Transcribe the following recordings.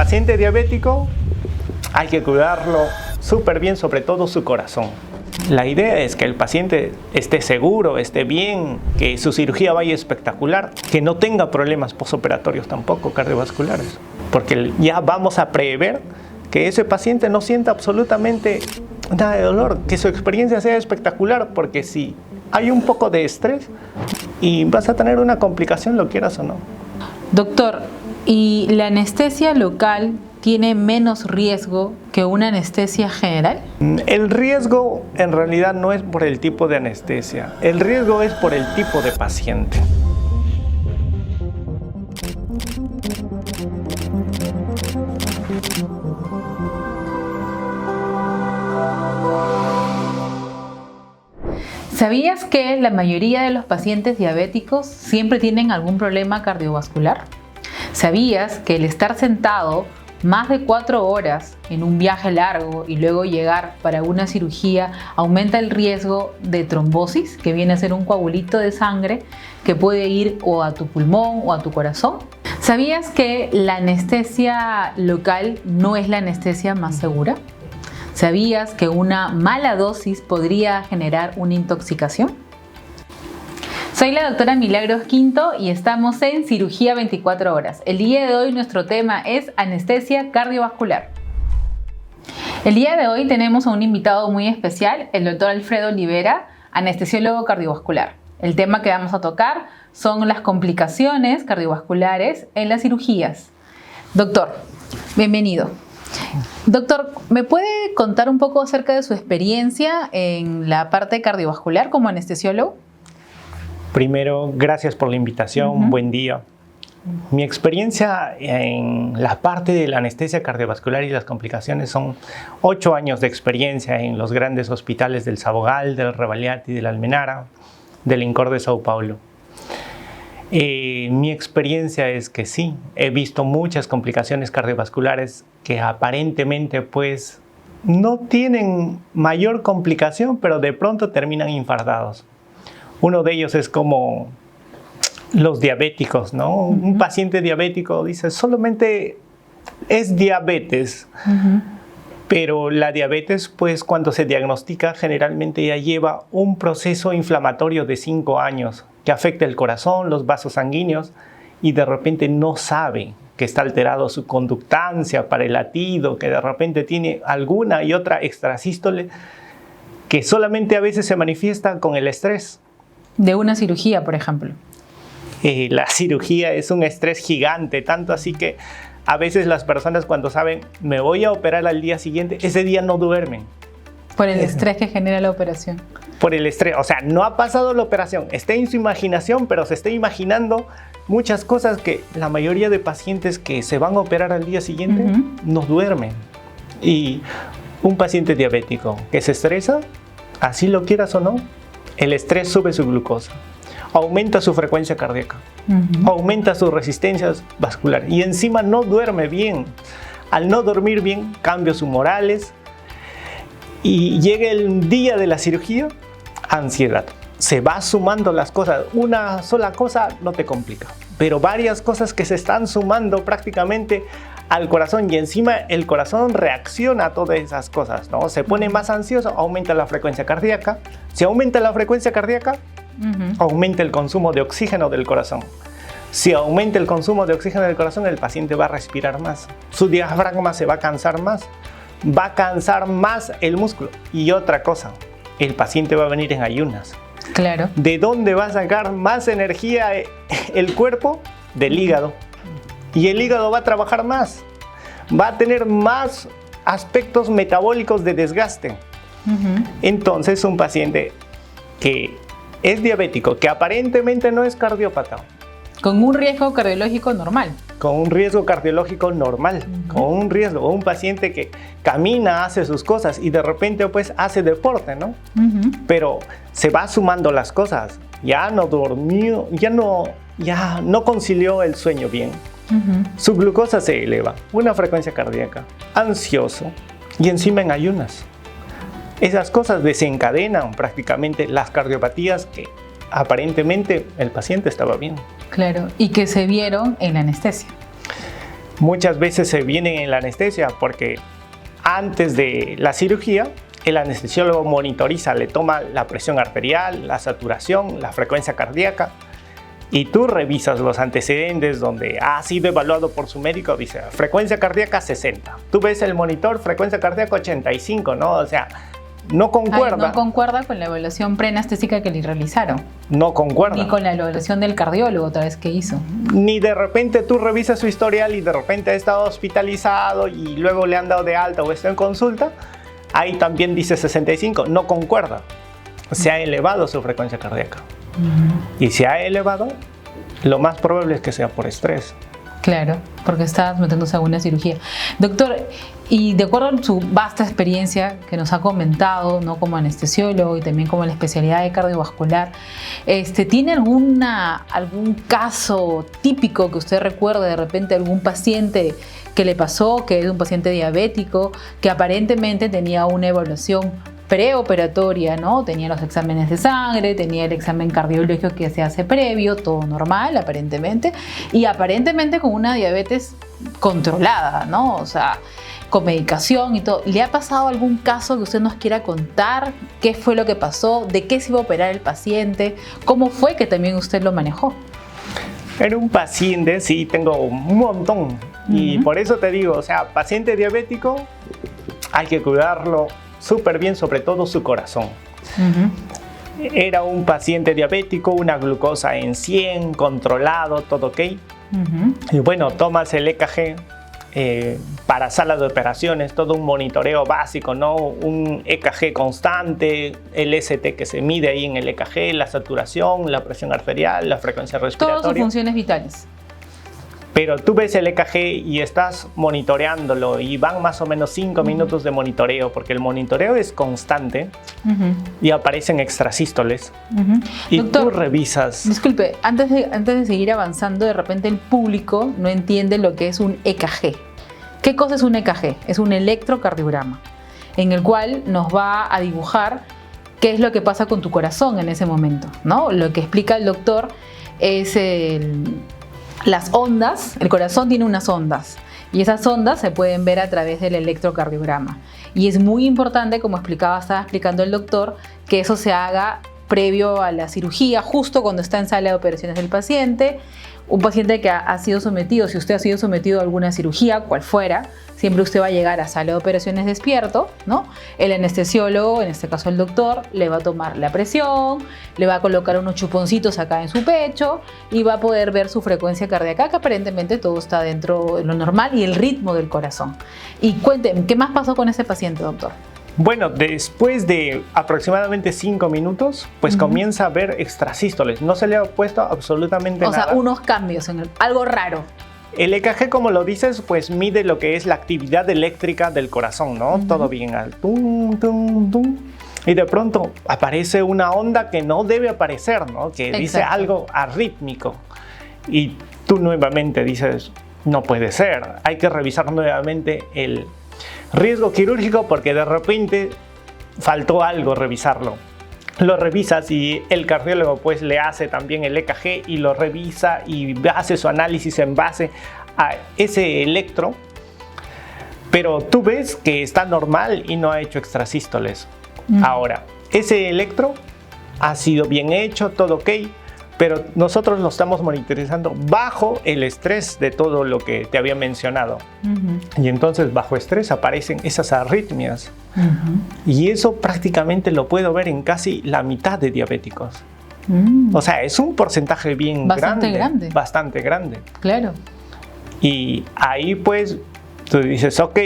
paciente diabético hay que cuidarlo súper bien, sobre todo su corazón. La idea es que el paciente esté seguro, esté bien, que su cirugía vaya espectacular, que no tenga problemas postoperatorios tampoco cardiovasculares, porque ya vamos a prever que ese paciente no sienta absolutamente nada de dolor, que su experiencia sea espectacular, porque si hay un poco de estrés y vas a tener una complicación, lo quieras o no. Doctor, ¿y la anestesia local tiene menos riesgo que una anestesia general? El riesgo en realidad no es por el tipo de anestesia, el riesgo es por el tipo de paciente. ¿Sabías que la mayoría de los pacientes diabéticos siempre tienen algún problema cardiovascular? ¿Sabías que el estar sentado más de 4 horas en un viaje largo y luego llegar para una cirugía aumenta el riesgo de trombosis, que viene a ser un coagulito de sangre que puede ir o a tu pulmón o a tu corazón? ¿Sabías que la anestesia local no es la anestesia más segura? ¿Sabías que una mala dosis podría generar una intoxicación? Soy la doctora Milagros Quinto y estamos en Cirugía 24 horas. El día de hoy nuestro tema es anestesia cardiovascular. El día de hoy tenemos a un invitado muy especial, el doctor Alfredo Olivera, anestesiólogo cardiovascular. El tema que vamos a tocar son las complicaciones cardiovasculares en las cirugías. Doctor, bienvenido. Doctor, ¿me puede contar un poco acerca de su experiencia en la parte cardiovascular como anestesiólogo? Primero, gracias por la invitación, buen día. Mi experiencia en la parte de la anestesia cardiovascular y las complicaciones son 8 años de experiencia en los grandes hospitales del Sabogal, del Rebagliati, del Almenara, del INCOR de Sao Paulo. Mi experiencia es que sí, he visto muchas complicaciones cardiovasculares que aparentemente pues no tienen mayor complicación, pero de pronto terminan infartados. Uno de ellos es como los diabéticos, ¿no? Un paciente diabético dice, solamente es diabetes, pero la diabetes pues cuando se diagnostica generalmente ya lleva un proceso inflamatorio de 5 años que afecta el corazón, los vasos sanguíneos y de repente no sabe que está alterado su conductancia para el latido, que de repente tiene alguna y otra extrasístole que solamente a veces se manifiesta con el estrés. De una cirugía, por ejemplo. La cirugía es un estrés gigante, tanto así que a veces las personas cuando saben me voy a operar al día siguiente, ese día no duermen. Por el estrés que genera la operación. Por el estrés, o sea, no ha pasado la operación, está en su imaginación, pero se está imaginando muchas cosas que la mayoría de pacientes que se van a operar al día siguiente no duermen. Y un paciente diabético que se estresa, así lo quieras o no, el estrés sube su glucosa, aumenta su frecuencia cardíaca, aumenta su resistencia vascular y encima no duerme bien. Al no dormir bien, cambios humorales y llega el día de la cirugía, ansiedad. Se va sumando las cosas, una sola cosa no te complica, pero varias cosas que se están sumando prácticamente al corazón y encima el corazón reacciona a todas esas cosas, ¿no? Se pone más ansioso, aumenta la frecuencia cardíaca. Si aumenta la frecuencia cardíaca, aumenta el consumo de oxígeno del corazón. Si aumenta el consumo de oxígeno del corazón, el paciente va a respirar más. Su diafragma se va a cansar más. Va a cansar más el músculo. Y otra cosa, el paciente va a venir en ayunas. Claro. ¿De dónde va a sacar más energía el cuerpo? Del hígado. Y el hígado va a trabajar más. Va a tener más aspectos metabólicos de desgaste. Entonces, un paciente que es diabético, que aparentemente no es cardiópata, con un riesgo cardiológico normal. Con un riesgo cardiológico normal, con un riesgo, un paciente que camina, hace sus cosas y de repente pues hace deporte, ¿no? Pero se va sumando las cosas, ya no durmió, ya no concilió el sueño bien, su glucosa se eleva, una frecuencia cardíaca, ansioso y encima en ayunas. Esas cosas desencadenan prácticamente las cardiopatías que aparentemente el paciente estaba bien. Claro, y que se vieron en la anestesia. Muchas veces se vienen en la anestesia porque antes de la cirugía, el anestesiólogo monitoriza, le toma la presión arterial, la saturación, la frecuencia cardíaca, y tú revisas los antecedentes donde ha sido evaluado por su médico, dice frecuencia cardíaca 60. Tú ves el monitor, frecuencia cardíaca 85, ¿no? O sea, no concuerda. No concuerda con la evaluación preanestésica que le realizaron. No concuerda. Ni con la evaluación del cardiólogo otra vez que hizo. Ni de repente tú revisas su historial y de repente ha estado hospitalizado y luego le han dado de alta o está en consulta. Ahí también dice 65, no concuerda. Se ha elevado su frecuencia cardíaca. Y si ha elevado, lo más probable es que sea por estrés. Claro, porque está sometiéndose a una cirugía. Doctor, y de acuerdo a su vasta experiencia que nos ha comentado, ¿no?, como anestesiólogo y también como la especialidad de cardiovascular, ¿tiene algún caso típico que usted recuerde, de repente algún paciente que le pasó, que es un paciente diabético, que aparentemente tenía una evaluación preoperatoria, ¿no? Tenía los exámenes de sangre, tenía el examen cardiológico que se hace previo, todo normal aparentemente, y aparentemente con una diabetes controlada, ¿no? O sea, con medicación y todo. ¿Le ha pasado algún caso que usted nos quiera contar? ¿Qué fue lo que pasó? ¿De qué se iba a operar el paciente? ¿Cómo fue que también usted lo manejó? Era un paciente, sí, tengo un montón. Y por eso te digo, o sea, paciente diabético, hay que cuidarlo súper bien, sobre todo su corazón. Era un paciente diabético, una glucosa en 100, controlado, todo ok. Y bueno, tomas el EKG para sala de operaciones, todo un monitoreo básico, ¿no? Un EKG constante, el ST que se mide ahí en el EKG, la saturación, la presión arterial, la frecuencia respiratoria. Todas sus funciones vitales. Pero tú ves el EKG y estás monitoreándolo y van más o menos 5 minutos de monitoreo, porque el monitoreo es constante y aparecen extrasístoles. Y Doctor, tú revisas. Disculpe, antes de seguir avanzando, de repente el público no entiende lo que es un EKG. ¿Qué cosa es un EKG? Es un electrocardiograma, en el cual nos va a dibujar qué es lo que pasa con tu corazón en ese momento, ¿no? Lo que explica el doctor es las ondas. El corazón tiene unas ondas y esas ondas se pueden ver a través del electrocardiograma. Y es muy importante, como estaba explicando el doctor, que eso se haga previo a la cirugía, justo cuando está en sala de operaciones del paciente. Un paciente que ha sido sometido, si usted ha sido sometido a alguna cirugía, cual fuera, siempre usted va a llegar a sala de operaciones despierto, ¿no? El anestesiólogo, en este caso el doctor, le va a tomar la presión, le va a colocar unos chuponcitos acá en su pecho y va a poder ver su frecuencia cardíaca, que aparentemente todo está dentro de lo normal, y el ritmo del corazón. Y cuénteme, ¿qué más pasó con ese paciente, doctor? Bueno, después de aproximadamente 5 minutos, pues comienza a ver extrasístoles. No se le ha puesto absolutamente nada. O sea, unos cambios, algo raro. El EKG, como lo dices, pues mide lo que es la actividad eléctrica del corazón, ¿no? Todo bien al tum, tum, tum. Y de pronto aparece una onda que no debe aparecer, ¿no? Que dice algo arrítmico. Y tú nuevamente dices, no puede ser. Hay que revisar nuevamente el riesgo quirúrgico porque de repente faltó algo revisarlo. Lo revisas y el cardiólogo pues le hace también el EKG y lo revisa y hace su análisis en base a ese electro, pero tú ves que está normal y no ha hecho extrasístoles. Ahora, ese electro ha sido bien hecho, todo ok, pero nosotros lo estamos monitorizando bajo el estrés de todo lo que te había mencionado. Y entonces bajo estrés aparecen esas arritmias. Y eso prácticamente lo puedo ver en casi la mitad de diabéticos. O sea, es un porcentaje bien grande. Bastante grande. Claro. Y ahí pues tú dices, ok,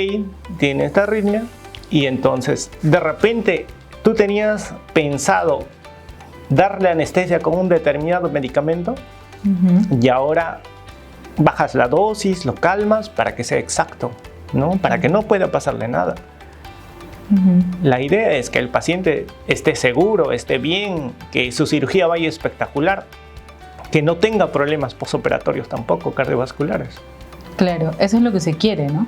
tiene esta arritmia. Y entonces de repente tú tenías pensado darle anestesia con un determinado medicamento y ahora bajas la dosis, lo calmas para que sea exacto, ¿no? Para que no pueda pasarle nada. La idea es que el paciente esté seguro, esté bien, que su cirugía vaya espectacular, que no tenga problemas postoperatorios tampoco cardiovasculares. Claro, eso es lo que se quiere, ¿no?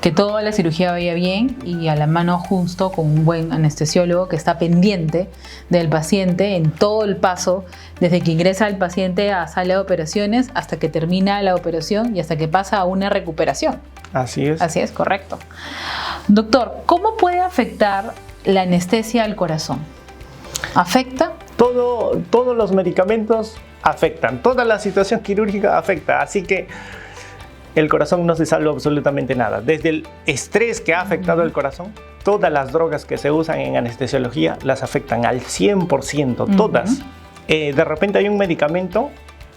Que toda la cirugía vaya bien y a la mano justo con un buen anestesiólogo que está pendiente del paciente en todo el paso, desde que ingresa el paciente a sala de operaciones hasta que termina la operación y hasta que pasa a una recuperación. Así es. Así es, correcto. Doctor, ¿cómo puede afectar la anestesia al corazón? ¿Afecta? Todos los medicamentos afectan, toda la situación quirúrgica afecta, así que el corazón no se salva absolutamente nada. Desde el estrés que ha afectado el corazón, todas las drogas que se usan en anestesiología las afectan al 100%, todas. De repente hay un medicamento,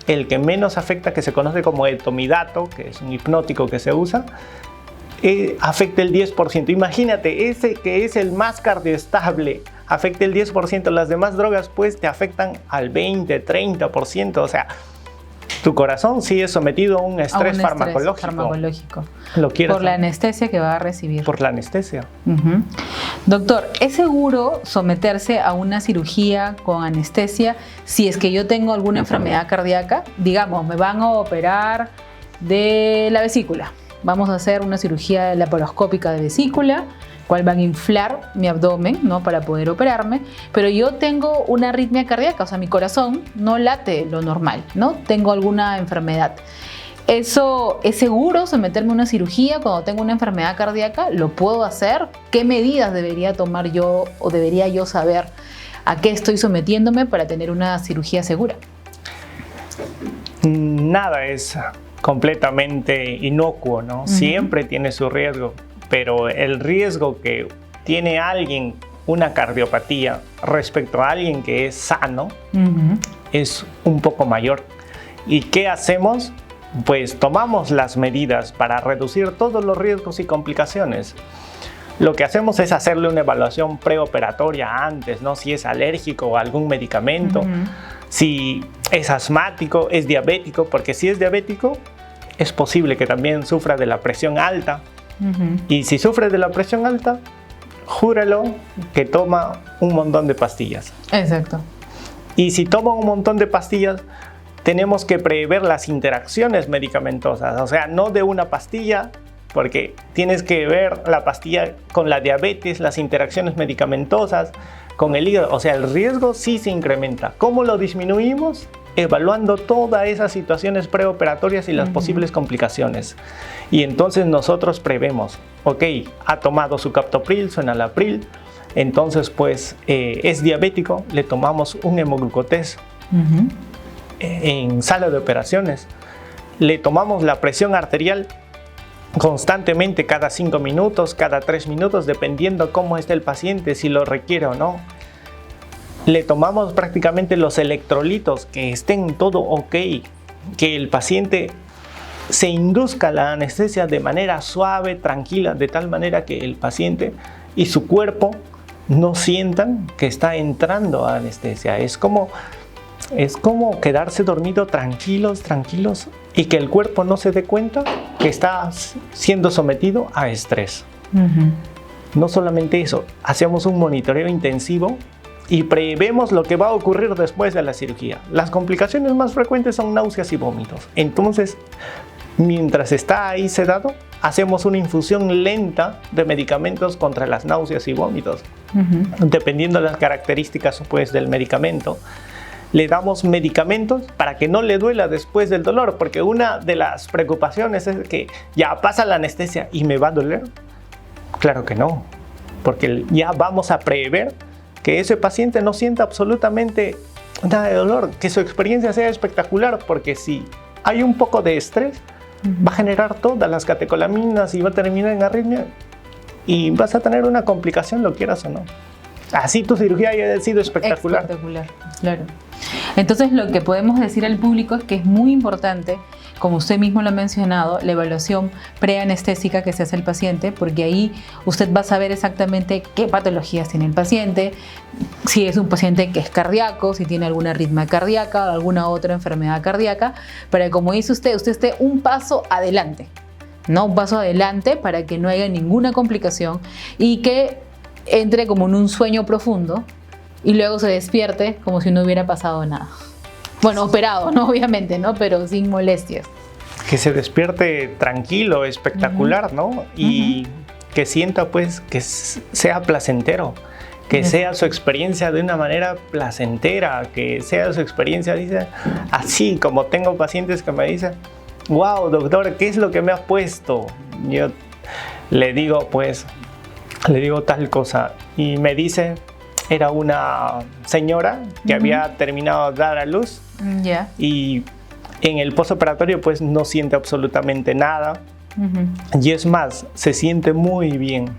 el que menos afecta, que se conoce como etomidato, que es un hipnótico que se usa, afecta el 10%. Imagínate, ese que es el más cardioestable, afecta el 10%. Las demás drogas pues te afectan al 20, 30%. O sea, tu corazón sí es sometido a un estrés farmacológico. Por la anestesia que va a recibir. Por la anestesia. Doctor, ¿es seguro someterse a una cirugía con anestesia si es que yo tengo alguna enfermedad cardíaca? Digamos, me van a operar de la vesícula. Vamos a hacer una cirugía laparoscópica de vesícula, cual van a inflar mi abdomen, ¿no?, para poder operarme, pero yo tengo una arritmia cardíaca, o sea, mi corazón no late lo normal, ¿no? Tengo alguna enfermedad. ¿Eso es seguro someterme a una cirugía cuando tengo una enfermedad cardíaca? ¿Lo puedo hacer? ¿Qué medidas debería tomar yo o debería yo saber a qué estoy sometiéndome para tener una cirugía segura? Nada es completamente inocuo, ¿no? Siempre tiene su riesgo, pero el riesgo que tiene alguien, una cardiopatía, respecto a alguien que es sano, es un poco mayor. ¿Y qué hacemos? Pues tomamos las medidas para reducir todos los riesgos y complicaciones. Lo que hacemos es hacerle una evaluación preoperatoria antes, ¿no? Si es alérgico a algún medicamento, si es asmático, es diabético, porque si es diabético, es posible que también sufra de la presión alta. Y si sufre de la presión alta, júralo que toma un montón de pastillas. Exacto. Y si toma un montón de pastillas, tenemos que prever las interacciones medicamentosas, o sea, no de una pastilla, porque tienes que ver la pastilla con la diabetes, las interacciones medicamentosas, con el hígado, o sea, el riesgo sí se incrementa. ¿Cómo lo disminuimos? Evaluando todas esas situaciones preoperatorias y las posibles complicaciones. Y entonces nosotros prevemos, ok, ha tomado su captopril, su enalapril, entonces pues es diabético, le tomamos un hemoglucotest en sala de operaciones, le tomamos la presión arterial constantemente cada 5 minutos, cada 3 minutos, dependiendo cómo esté el paciente, si lo requiere o no. Le tomamos prácticamente los electrolitos, que estén todo ok, que el paciente se induzca la anestesia de manera suave, tranquila, de tal manera que el paciente y su cuerpo no sientan que está entrando a anestesia. Es como quedarse dormido tranquilos y que el cuerpo no se dé cuenta que está siendo sometido a estrés. No solamente eso, hacemos un monitoreo intensivo y prevemos lo que va a ocurrir después de la cirugía. Las complicaciones más frecuentes son náuseas y vómitos. Entonces, mientras está ahí sedado, hacemos una infusión lenta de medicamentos contra las náuseas y vómitos. Dependiendo de las características pues, del medicamento, le damos medicamentos para que no le duela después del dolor, porque una de las preocupaciones es que ya pasa la anestesia y me va a doler. Claro que no, porque ya vamos a prever que ese paciente no sienta absolutamente nada de dolor, que su experiencia sea espectacular, porque si hay un poco de estrés, va a generar todas las catecolaminas y va a terminar en arritmia y vas a tener una complicación, lo quieras o no. Así tu cirugía haya sido espectacular. Espectacular, claro. Entonces lo que podemos decir al público es que es muy importante, como usted mismo lo ha mencionado, la evaluación preanestésica que se hace al paciente, porque ahí usted va a saber exactamente qué patologías tiene el paciente, si es un paciente que es cardíaco, si tiene alguna arritmia cardíaca o alguna otra enfermedad cardíaca, para que, como dice usted esté un paso adelante, ¿no? Un paso adelante para que no haya ninguna complicación y que entre como en un sueño profundo y luego se despierte como si no hubiera pasado nada. Bueno, operado, ¿no? Obviamente, ¿no? Pero sin molestias. Que se despierte tranquilo, espectacular, ¿no? Y que sienta pues que sea placentero, que sea su experiencia de una manera placentera, que sea su experiencia, dice, así como tengo pacientes que me dicen, wow, doctor, ¿qué es lo que me ha puesto? Yo le digo tal cosa y me dice, era una señora que había terminado de dar a luz y en el postoperatorio pues no siente absolutamente nada y es más, se siente muy bien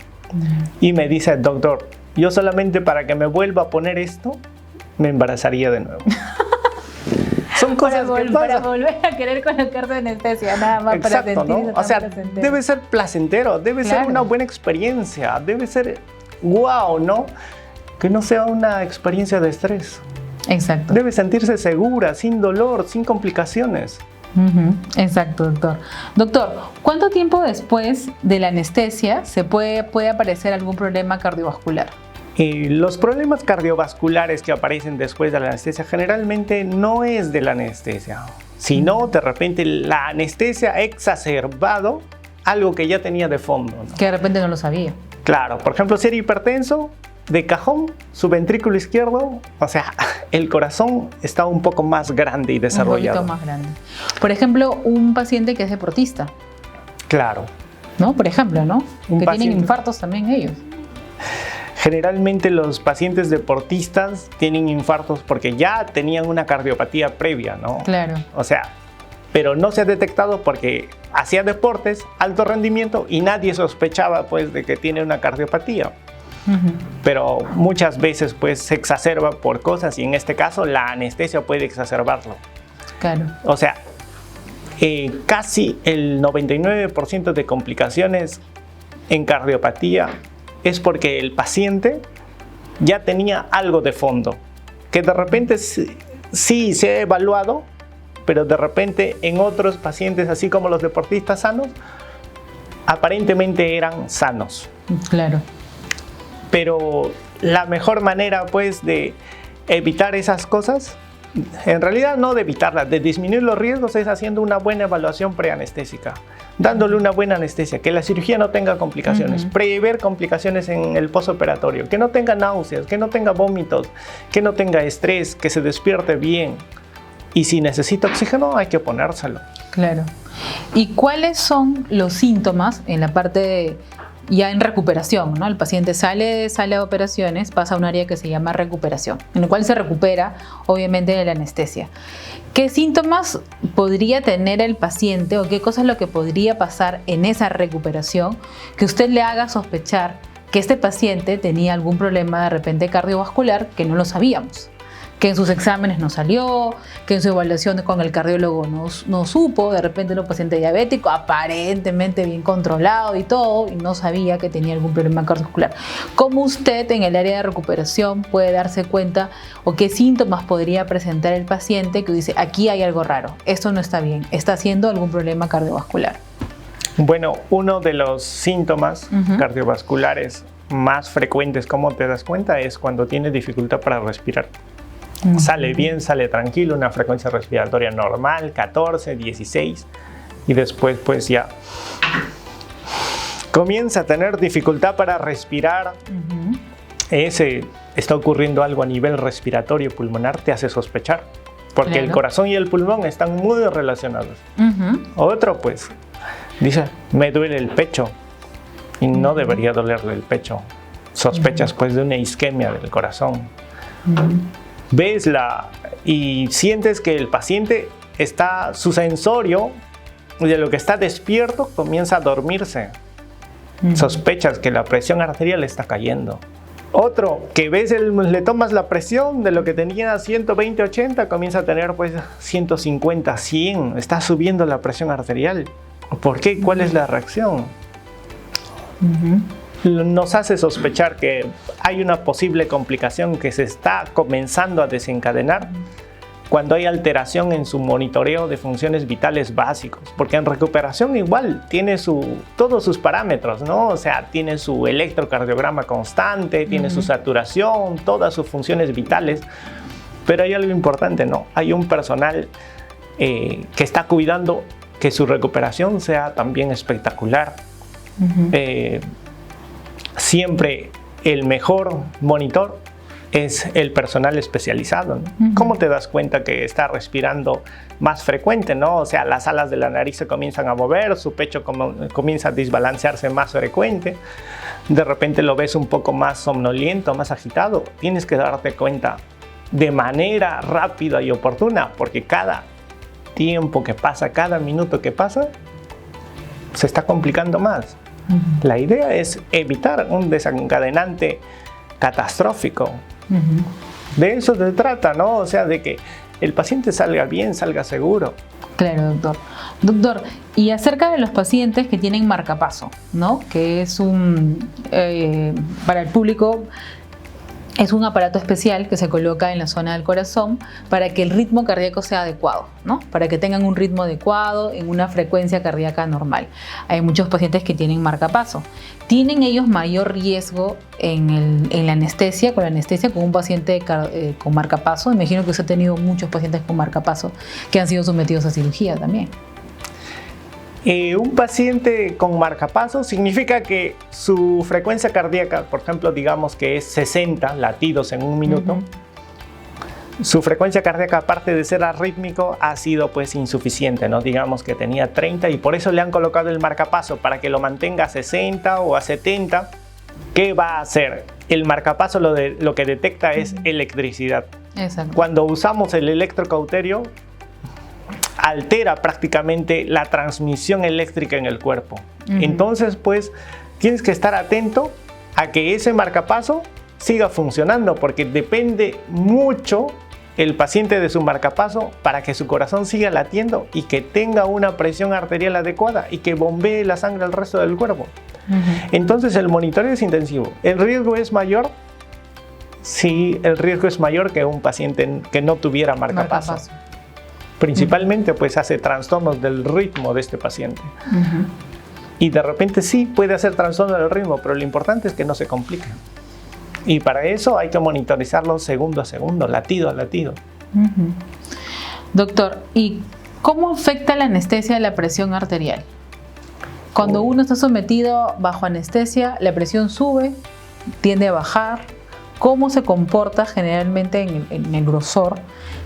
y me dice, doctor, yo solamente para que me vuelva a poner esto, me embarazaría de nuevo. Son cosas para volver a querer colocarse anestesia, nada más. Exacto, para sentir, ¿no? O sea, placentero. debe ser placentero, debe ser una buena experiencia, debe ser wow, ¿no? Que no sea una experiencia de estrés. Exacto. Debe sentirse segura, sin dolor, sin complicaciones. Exacto, doctor. Doctor, ¿cuánto tiempo después de la anestesia se puede aparecer algún problema cardiovascular? Los problemas cardiovasculares que aparecen después de la anestesia generalmente no es de la anestesia, sino de repente la anestesia ha exacerbado algo que ya tenía de fondo, ¿no? Que de repente no lo sabía. Claro, por ejemplo, si era hipertenso, de cajón, su ventrículo izquierdo, o sea, el corazón está un poco más grande y desarrollado. Un poquito más grande. Por ejemplo, un paciente que es deportista. Claro. ¿No? Por ejemplo, ¿no? Que tienen infartos también ellos. Generalmente los pacientes deportistas tienen infartos porque ya tenían una cardiopatía previa, ¿no? Claro. O sea, pero no se ha detectado porque hacía deportes, alto rendimiento y nadie sospechaba pues de que tiene una cardiopatía. Pero muchas veces pues se exacerba por cosas y en este caso la anestesia puede exacerbarlo. Claro. O sea, casi el 99% de complicaciones en cardiopatía es porque el paciente ya tenía algo de fondo, que de repente sí se ha evaluado, pero de repente en otros pacientes, así como los deportistas sanos, aparentemente eran sanos. Claro. Pero la mejor manera pues de evitar esas cosas, en realidad no de evitarlas, de disminuir los riesgos es haciendo una buena evaluación preanestésica, dándole una buena anestesia, que la cirugía no tenga complicaciones, prever complicaciones en el postoperatorio, que no tenga náuseas, que no tenga vómitos, que no tenga estrés, que se despierte bien. Y si necesita oxígeno hay que ponérselo. Claro. ¿Y cuáles son los síntomas en la parte de ya en recuperación, ¿no? El paciente sale de sala de operaciones, pasa a un área que se llama recuperación, en el cual se recupera obviamente de la anestesia. ¿Qué síntomas podría tener el paciente o qué cosa es lo que podría pasar en esa recuperación que usted le haga sospechar que este paciente tenía algún problema de repente cardiovascular que no lo sabíamos? Que en sus exámenes no salió, que en su evaluación con el cardiólogo no supo, de repente era un paciente diabético, aparentemente bien controlado y todo, y no sabía que tenía algún problema cardiovascular. ¿Cómo usted en el área de recuperación puede darse cuenta o qué síntomas podría presentar el paciente que dice, aquí hay algo raro, esto no está bien, está haciendo algún problema cardiovascular? Bueno, uno de los síntomas cardiovasculares más frecuentes, como te das cuenta, es cuando tienes dificultad para respirar. Sale bien, sale tranquilo, una frecuencia respiratoria normal, 14, 16, y después pues ya comienza a tener dificultad para respirar. Está ocurriendo algo a nivel respiratorio pulmonar, te hace sospechar, porque el corazón y el pulmón están muy relacionados. Otro pues dice, me duele el pecho, y no debería dolerle el pecho. Sospechas pues de una isquemia del corazón. Ves y sientes que el paciente su sensorio de lo que está despierto comienza a dormirse. Sospechas que la presión arterial está cayendo. Otro, que ves, le tomas la presión de lo que tenía 120, 80, comienza a tener pues 150, 100, está subiendo la presión arterial. ¿Por qué? ¿Cuál es la reacción? Nos hace sospechar que hay una posible complicación que se está comenzando a desencadenar cuando hay alteración en su monitoreo de funciones vitales básicos, porque en recuperación igual tiene todos sus parámetros, ¿no? O sea, tiene su electrocardiograma constante, tiene su saturación, todas sus funciones vitales, pero hay algo importante, ¿no? Hay un personal que está cuidando que su recuperación sea también espectacular. Siempre el mejor monitor es el personal especializado, ¿no? ¿Cómo te das cuenta que está respirando más frecuente, ¿no? O sea, las alas de la nariz se comienzan a mover, su pecho comienza a desbalancearse más frecuente, de repente lo ves un poco más somnoliento, más agitado. Tienes que darte cuenta de manera rápida y oportuna, porque cada tiempo que pasa, cada minuto que pasa, se está complicando más. La idea es evitar un desencadenante catastrófico. De eso se trata, ¿no? O sea, de que el paciente salga bien, salga seguro. Claro, doctor. Doctor, y acerca de los pacientes que tienen marcapaso, ¿no? Que es para el público, es un aparato especial que se coloca en la zona del corazón para que el ritmo cardíaco sea adecuado, ¿no? Para que tengan un ritmo adecuado en una frecuencia cardíaca normal. Hay muchos pacientes que tienen marcapaso. ¿Tienen ellos mayor riesgo en la anestesia, con un paciente con marcapaso? Imagino que usted ha tenido muchos pacientes con marcapaso que han sido sometidos a cirugía también. Un paciente con marcapaso significa que su frecuencia cardíaca, por ejemplo, digamos que es 60 latidos en un minuto. Su frecuencia cardíaca, aparte de ser arrítmico, ha sido pues insuficiente, ¿no? Digamos que tenía 30 y por eso le han colocado el marcapaso para que lo mantenga a 60 o a 70. ¿Qué va a hacer? El marcapaso lo que detecta es electricidad. Exacto. Cuando usamos el electrocauterio, altera prácticamente la transmisión eléctrica en el cuerpo. Entonces, pues, tienes que estar atento a que ese marcapaso siga funcionando, porque depende mucho el paciente de su marcapaso para que su corazón siga latiendo y que tenga una presión arterial adecuada y que bombee la sangre al resto del cuerpo. Entonces, el monitoreo es intensivo. ¿El riesgo es mayor? Sí, el riesgo es mayor que un paciente que no tuviera marcapaso. Principalmente pues hace trastornos del ritmo de este paciente. Y de repente sí puede hacer trastorno del ritmo, pero lo importante es que no se complique. Y para eso hay que monitorizarlo segundo a segundo, latido a latido. Doctor, ¿y cómo afecta la anestesia la presión arterial? Cuando uno está sometido bajo anestesia, la presión sube, tiende a bajar. ¿Cómo se comporta generalmente en el grosor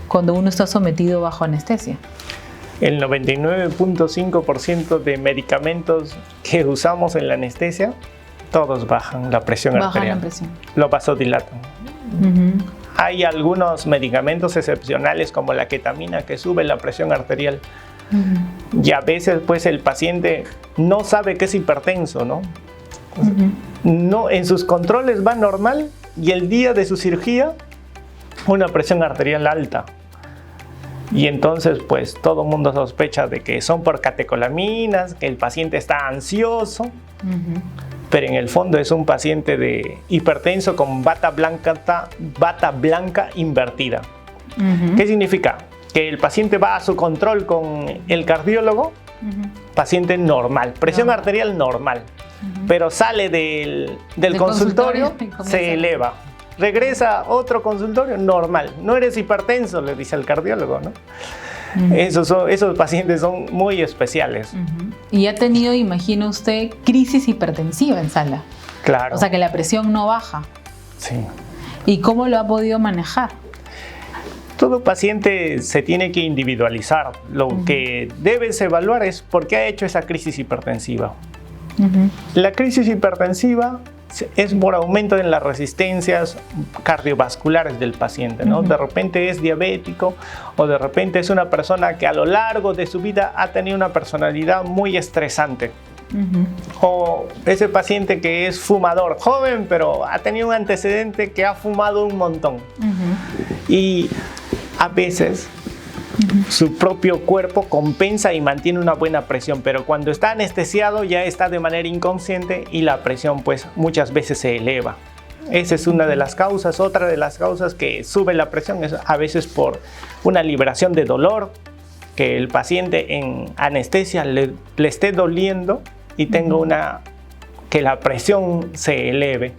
cuando uno está sometido bajo anestesia? El 99.5% de medicamentos que usamos en la anestesia, todos bajan la presión arterial. La presión. Lo vasodilatan. Hay algunos medicamentos excepcionales como la ketamina que sube la presión arterial. Y a veces pues el paciente no sabe que es hipertenso, ¿no? No, en sus controles va normal y el día de su cirugía una presión arterial alta. Y entonces pues todo el mundo sospecha de que son por catecolaminas, que el paciente está ansioso, pero en el fondo es un paciente de hipertenso con bata blanca invertida. ¿Qué significa? Que el paciente va a su control con el cardiólogo, paciente normal, presión arterial normal, pero sale del consultorio, se eleva. Regresa a otro consultorio normal. No eres hipertenso, le dice el cardiólogo, ¿no? Esos pacientes son muy especiales. Y ha tenido, imagina usted, crisis hipertensiva en sala. Claro. O sea, que la presión no baja. Sí. ¿Y cómo lo ha podido manejar? Todo paciente se tiene que individualizar. Lo que debes evaluar es por qué ha hecho esa crisis hipertensiva. La crisis hipertensiva es por aumento en las resistencias cardiovasculares del paciente, ¿no? De repente es diabético o de repente es una persona que a lo largo de su vida ha tenido una personalidad muy estresante. O ese paciente que es fumador, joven, pero ha tenido un antecedente que ha fumado un montón. Y a veces su propio cuerpo compensa y mantiene una buena presión, pero cuando está anestesiado ya está de manera inconsciente y la presión pues muchas veces se eleva. Esa es una de las causas. Otra de las causas que sube la presión es a veces por una liberación de dolor, que el paciente en anestesia le esté doliendo y tenga que la presión se eleve.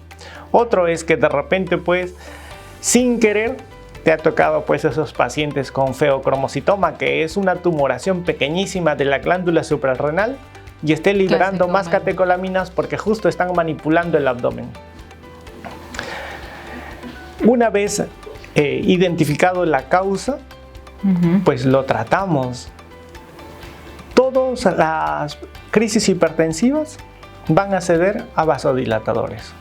Otro es que de repente pues sin querer te ha tocado pues esos pacientes con feocromocitoma, que es una tumoración pequeñísima de la glándula suprarrenal y esté liberando más catecolaminas porque justo están manipulando el abdomen. Una vez identificado la causa, pues lo tratamos. Todas las crisis hipertensivas van a ceder a vasodilatadores.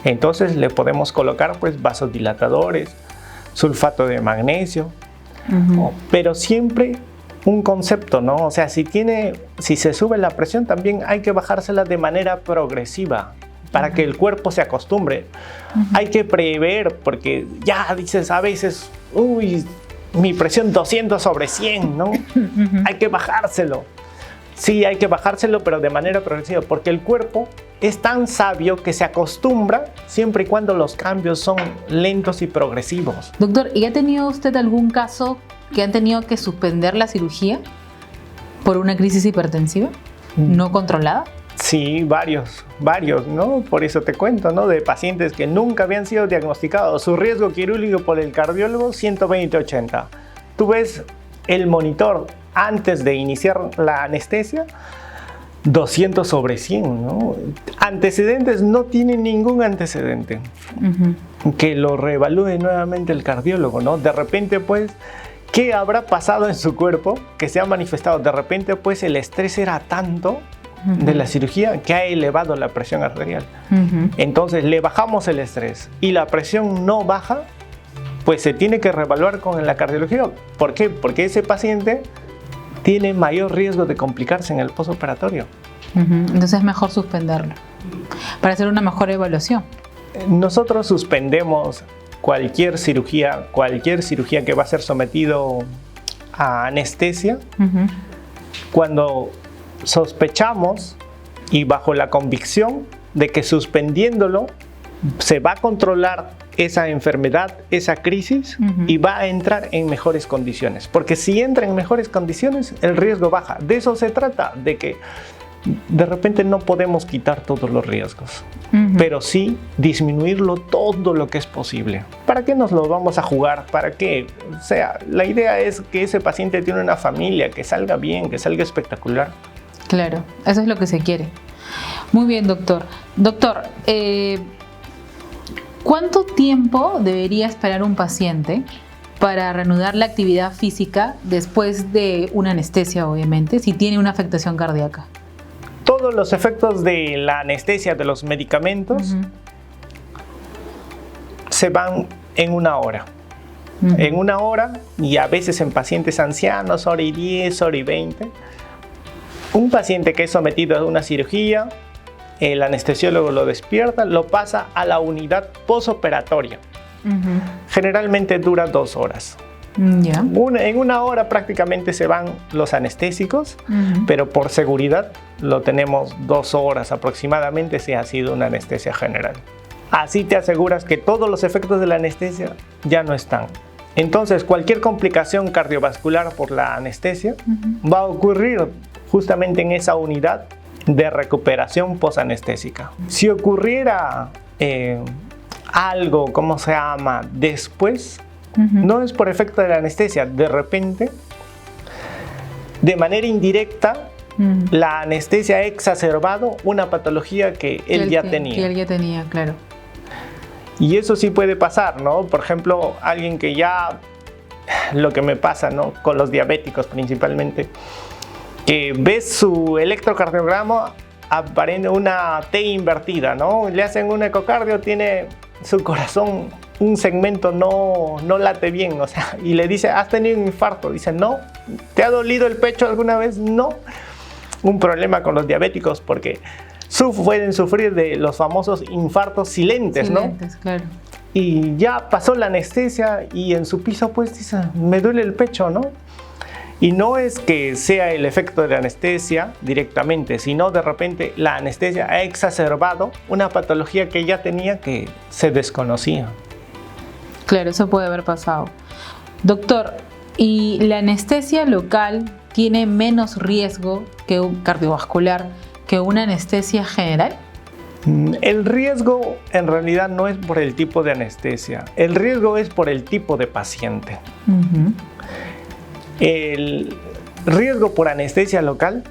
Entonces le podemos colocar pues vasodilatadores, sulfato de magnesio, pero siempre un concepto, ¿no? O sea, si se sube la presión, también hay que bajársela de manera progresiva para que el cuerpo se acostumbre. Hay que prever, porque ya dices a veces, uy, mi presión 200/100, ¿no? Hay que bajárselo. Sí, hay que bajárselo, pero de manera progresiva, porque el cuerpo es tan sabio que se acostumbra siempre y cuando los cambios son lentos y progresivos. Doctor, ¿y ha tenido usted algún caso que han tenido que suspender la cirugía por una crisis hipertensiva no controlada? Sí, varios, ¿no? Por eso te cuento, ¿no? De pacientes que nunca habían sido diagnosticados. Su riesgo quirúrgico por el cardiólogo, 120/80. Tú ves el monitor antes de iniciar la anestesia, 200/100, ¿no? Antecedentes, no tiene ningún antecedente. Que lo reevalúe nuevamente el cardiólogo, ¿no? De repente, pues, ¿qué habrá pasado en su cuerpo que se ha manifestado? De repente, pues, el estrés era tanto de la cirugía que ha elevado la presión arterial. Entonces, le bajamos el estrés y la presión no baja, pues se tiene que reevaluar con la cardiología. ¿Por qué? Porque ese paciente tiene mayor riesgo de complicarse en el postoperatorio. Entonces es mejor suspenderlo para hacer una mejor evaluación. Nosotros suspendemos cualquier cirugía que va a ser sometido a anestesia cuando sospechamos y bajo la convicción de que suspendiéndolo se va a controlar esa enfermedad, esa crisis, y va a entrar en mejores condiciones. Porque si entra en mejores condiciones, el riesgo baja. De eso se trata, de que de repente no podemos quitar todos los riesgos, pero sí disminuirlo todo lo que es posible. ¿Para qué nos lo vamos a jugar? ¿Para qué? O sea, la idea es que ese paciente tiene una familia, que salga bien, que salga espectacular. Claro, eso es lo que se quiere. Muy bien, doctor. Doctor, ¿cuánto tiempo debería esperar un paciente para reanudar la actividad física después de una anestesia, obviamente, si tiene una afectación cardíaca? Todos los efectos de la anestesia, de los medicamentos, se van en 1 hora. En 1 hora, y a veces en pacientes ancianos, 1:10, 1:20. Un paciente que es sometido a una cirugía, el anestesiólogo lo despierta, lo pasa a la unidad posoperatoria. Generalmente dura 2 horas. En 1 hora prácticamente se van los anestésicos, pero por seguridad lo tenemos 2 horas aproximadamente si ha sido una anestesia general. Así te aseguras que todos los efectos de la anestesia ya no están. Entonces, cualquier complicación cardiovascular por la anestesia va a ocurrir justamente en esa unidad de recuperación posanestésica. Si ocurriera algo, ¿cómo se llama?, después, no es por efecto de la anestesia. De repente, de manera indirecta, la anestesia ha exacerbado una patología que él ya tenía. Que él ya tenía, claro. Y eso sí puede pasar, ¿no? Por ejemplo, alguien que ya, lo que me pasa, ¿no?, con los diabéticos principalmente, que ves su electrocardiograma, aparece una T invertida, ¿no? Le hacen un ecocardio, tiene su corazón, un segmento no late bien, o sea, y le dice, ¿has tenido un infarto? Dice, no. ¿Te ha dolido el pecho alguna vez? No. Un problema con los diabéticos porque pueden sufrir de los famosos infartos silentes, ¿no? Silentes, claro. Y ya pasó la anestesia y en su piso pues dice, me duele el pecho, ¿no? Y no es que sea el efecto de la anestesia directamente, sino de repente la anestesia ha exacerbado una patología que ya tenía que se desconocía. Claro, eso puede haber pasado. Doctor, ¿y la anestesia local tiene menos riesgo que un cardiovascular que una anestesia general? El riesgo en realidad no es por el tipo de anestesia, el riesgo es por el tipo de paciente. El riesgo por anestesia local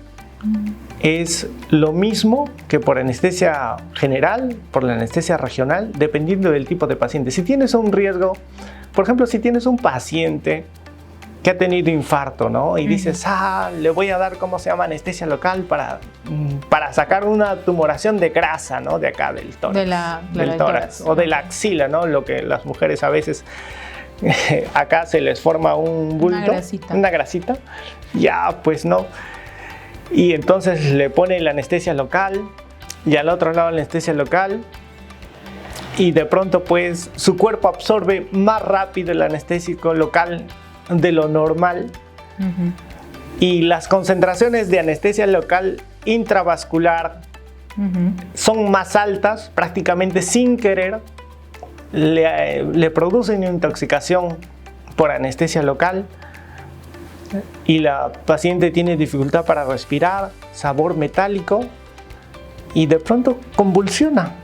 es lo mismo que por anestesia general, por la anestesia regional, dependiendo del tipo de paciente. Si tienes un riesgo, por ejemplo, si tienes un paciente que ha tenido infarto, ¿no? Y dices, le voy a dar, ¿cómo se llama? Anestesia local para sacar una tumoración de grasa, ¿no? De acá, del tórax. Del tórax o de la axila, ¿no? Lo que las mujeres a veces, acá se les forma un bulto. Una grasita. Ya, pues no. Y entonces le pone la anestesia local y al otro lado la anestesia local. Y de pronto, pues, su cuerpo absorbe más rápido el anestésico local de lo normal, y las concentraciones de anestesia local intravascular son más altas, prácticamente sin querer le producen intoxicación por anestesia local y la paciente tiene dificultad para respirar, sabor metálico y de pronto convulsiona.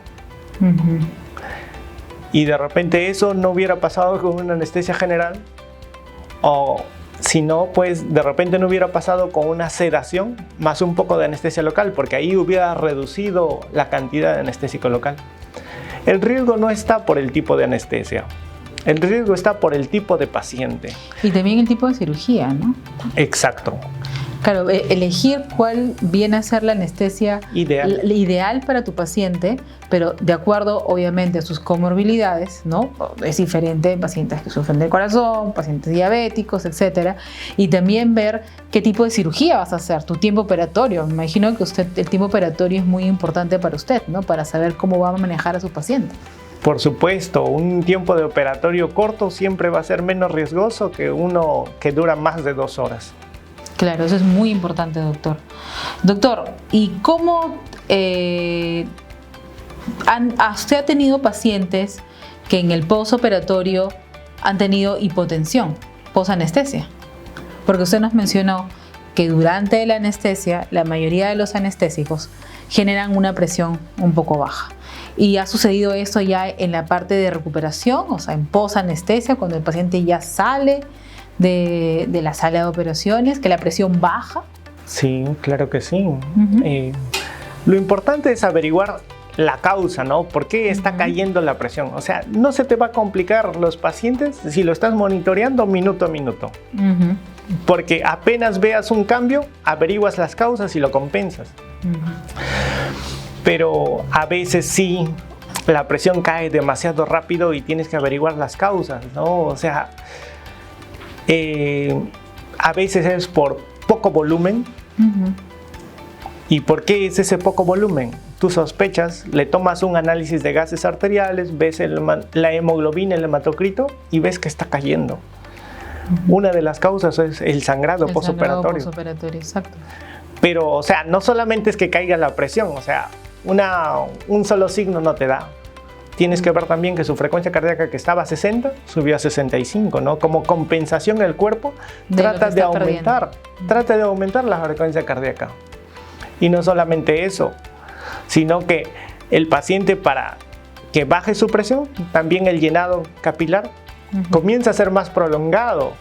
Y de repente eso no hubiera pasado con una anestesia general, o si no, pues de repente no hubiera pasado con una sedación más un poco de anestesia local, porque ahí hubiera reducido la cantidad de anestésico local. El riesgo no está por el tipo de anestesia, el riesgo está por el tipo de paciente. Y también el tipo de cirugía, ¿no? Exacto. Claro, elegir cuál viene a ser la anestesia ideal para tu paciente, pero de acuerdo obviamente a sus comorbilidades, ¿no? Es diferente en pacientes que sufren del corazón, pacientes diabéticos, etcétera. Y también ver qué tipo de cirugía vas a hacer, tu tiempo operatorio. Me imagino que el tiempo operatorio es muy importante para usted, ¿no? Para saber cómo va a manejar a su paciente. Por supuesto, un tiempo de operatorio corto siempre va a ser menos riesgoso que uno que dura más de 2 horas. Claro, eso es muy importante, doctor. Doctor, ¿y cómo usted ha tenido pacientes que en el postoperatorio han tenido hipotensión, posanestesia? Porque usted nos mencionó que durante la anestesia, la mayoría de los anestésicos generan una presión un poco baja. ¿Y ha sucedido esto ya en la parte de recuperación, o sea, en posanestesia, cuando el paciente ya sale de la sala de operaciones, que la presión baja? Sí, claro que sí. Lo importante es averiguar la causa, ¿no? ¿Por qué está cayendo la presión? O sea, no se te va a complicar los pacientes si lo estás monitoreando minuto a minuto. Porque apenas veas un cambio, averiguas las causas y lo compensas. Pero a veces sí, la presión cae demasiado rápido y tienes que averiguar las causas, ¿no? O sea, a veces es por poco volumen. ¿Y por qué es ese poco volumen? Tú sospechas, le tomas un análisis de gases arteriales, ves la hemoglobina, el hematocrito y ves que está cayendo. Una de las causas es el sangrado postoperatorio. Exacto. Pero, o sea, no solamente es que caiga la presión, o sea, un solo signo no te da. Tienes que ver también que su frecuencia cardíaca, que estaba a 60, subió a 65, ¿no? Como compensación, el cuerpo trata de aumentar la frecuencia cardíaca. Y no solamente eso, sino que el paciente, para que baje su presión, también el llenado capilar comienza a ser más prolongado.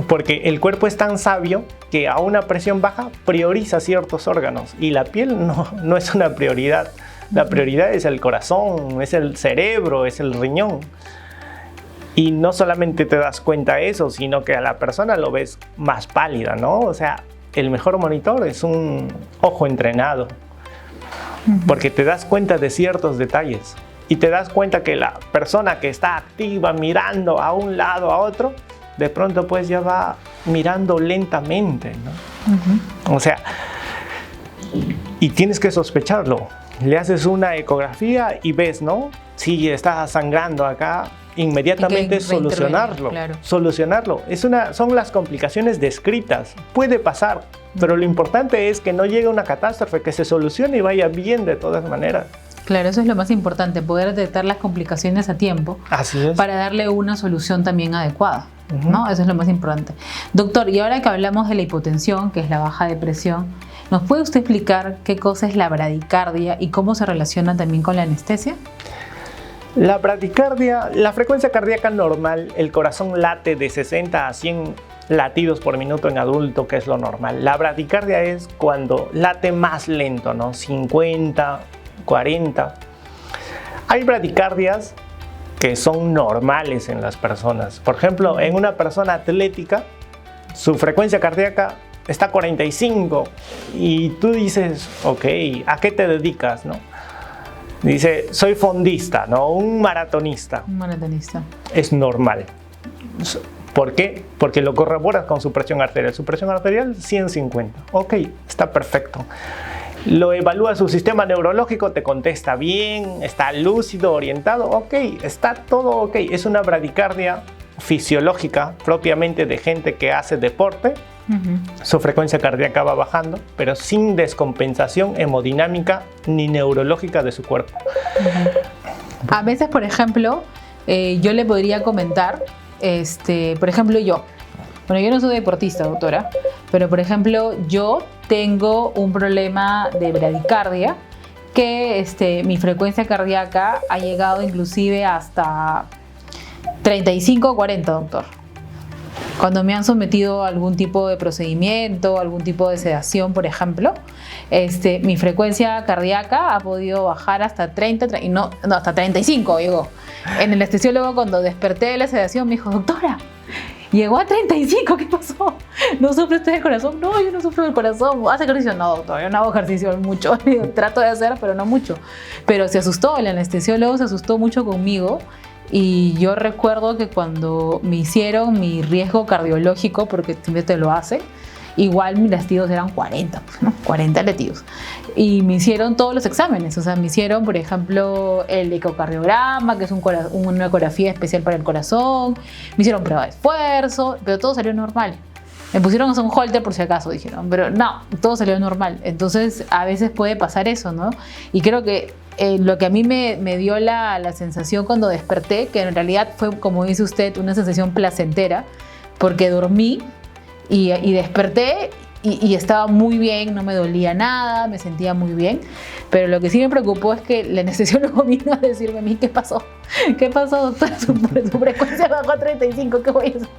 Porque el cuerpo es tan sabio que a una presión baja prioriza ciertos órganos y la piel no es una prioridad. La prioridad es el corazón, es el cerebro, es el riñón. Y no solamente te das cuenta de eso, sino que a la persona lo ves más pálida, ¿no? O sea, el mejor monitor es un ojo entrenado, porque te das cuenta de ciertos detalles y te das cuenta que la persona que está activa mirando a un lado, a otro, de pronto pues ya va mirando lentamente, ¿no? O sea, y tienes que sospecharlo. Le haces una ecografía y ves, ¿no? Si está sangrando acá, inmediatamente solucionarlo. Claro. Solucionarlo. Son las complicaciones descritas. Puede pasar, pero lo importante es que no llegue a una catástrofe, que se solucione y vaya bien de todas maneras. Claro, eso es lo más importante, poder detectar las complicaciones a tiempo. Así es. Para darle una solución también adecuada, ¿no? Eso es lo más importante. Doctor, y ahora que hablamos de la hipotensión, que es la baja de presión, ¿Nos puede usted explicar qué cosa es la bradicardia y cómo se relaciona también con la anestesia? La bradicardia, la frecuencia cardíaca normal, el corazón late de 60 a 100 latidos por minuto en adulto, que es lo normal. La bradicardia es cuando late más lento, ¿no? 50, 40. Hay bradicardias que son normales en las personas. Por ejemplo, en una persona atlética, su frecuencia cardíaca está a 45 y tú dices, ok, ¿a qué te dedicas, no? Dice, soy fondista, ¿no? Un maratonista. Un maratonista. Es normal. ¿Por qué? Porque lo corroboras con su presión arterial. Su presión arterial, 150. Ok, está perfecto. Lo evalúa su sistema neurológico, te contesta bien, está lúcido, orientado. Ok, está todo ok. Es una bradicardia fisiológica propiamente de gente que hace deporte. Su frecuencia cardíaca va bajando, pero sin descompensación hemodinámica ni neurológica de su cuerpo. A veces, por ejemplo, yo le podría comentar, por ejemplo, yo no soy deportista, doctora, pero por ejemplo, yo tengo un problema de bradicardia que mi frecuencia cardíaca ha llegado inclusive hasta 35 o 40, doctor. Cuando me han sometido a algún tipo de procedimiento, algún tipo de sedación, por ejemplo, mi frecuencia cardíaca ha podido bajar hasta 30, hasta 35 llegó. En el anestesiólogo, cuando desperté de la sedación, me dijo, doctora, llegó a 35, ¿qué pasó? ¿No sufre usted del corazón? No, yo no sufro del corazón. ¿Hace ejercicio? No, doctor, yo no hago ejercicio mucho. Trato de hacer, pero no mucho. Pero se asustó, el anestesiólogo se asustó mucho conmigo. Y yo recuerdo que cuando me hicieron mi riesgo cardiológico, porque siempre te lo hace, igual mis latidos eran 40, ¿no? 40 latidos. Y me hicieron todos los exámenes, o sea, me hicieron, por ejemplo, el ecocardiograma, que es una ecografía especial para el corazón, me hicieron prueba de esfuerzo, pero todo salió normal. Me pusieron a hacer un holter por si acaso, dijeron, pero no, todo salió normal. Entonces, a veces puede pasar eso, ¿no? Y creo que lo que a mí me dio la sensación cuando desperté, que en realidad fue, como dice usted, una sensación placentera, porque dormí y desperté y estaba muy bien, no me dolía nada, me sentía muy bien. Pero lo que sí me preocupó es que el anestesiólogo vino a decirme a mí, ¿qué pasó? ¿Qué pasó, doctora? Su frecuencia bajó a 35, ¿qué voy a hacer?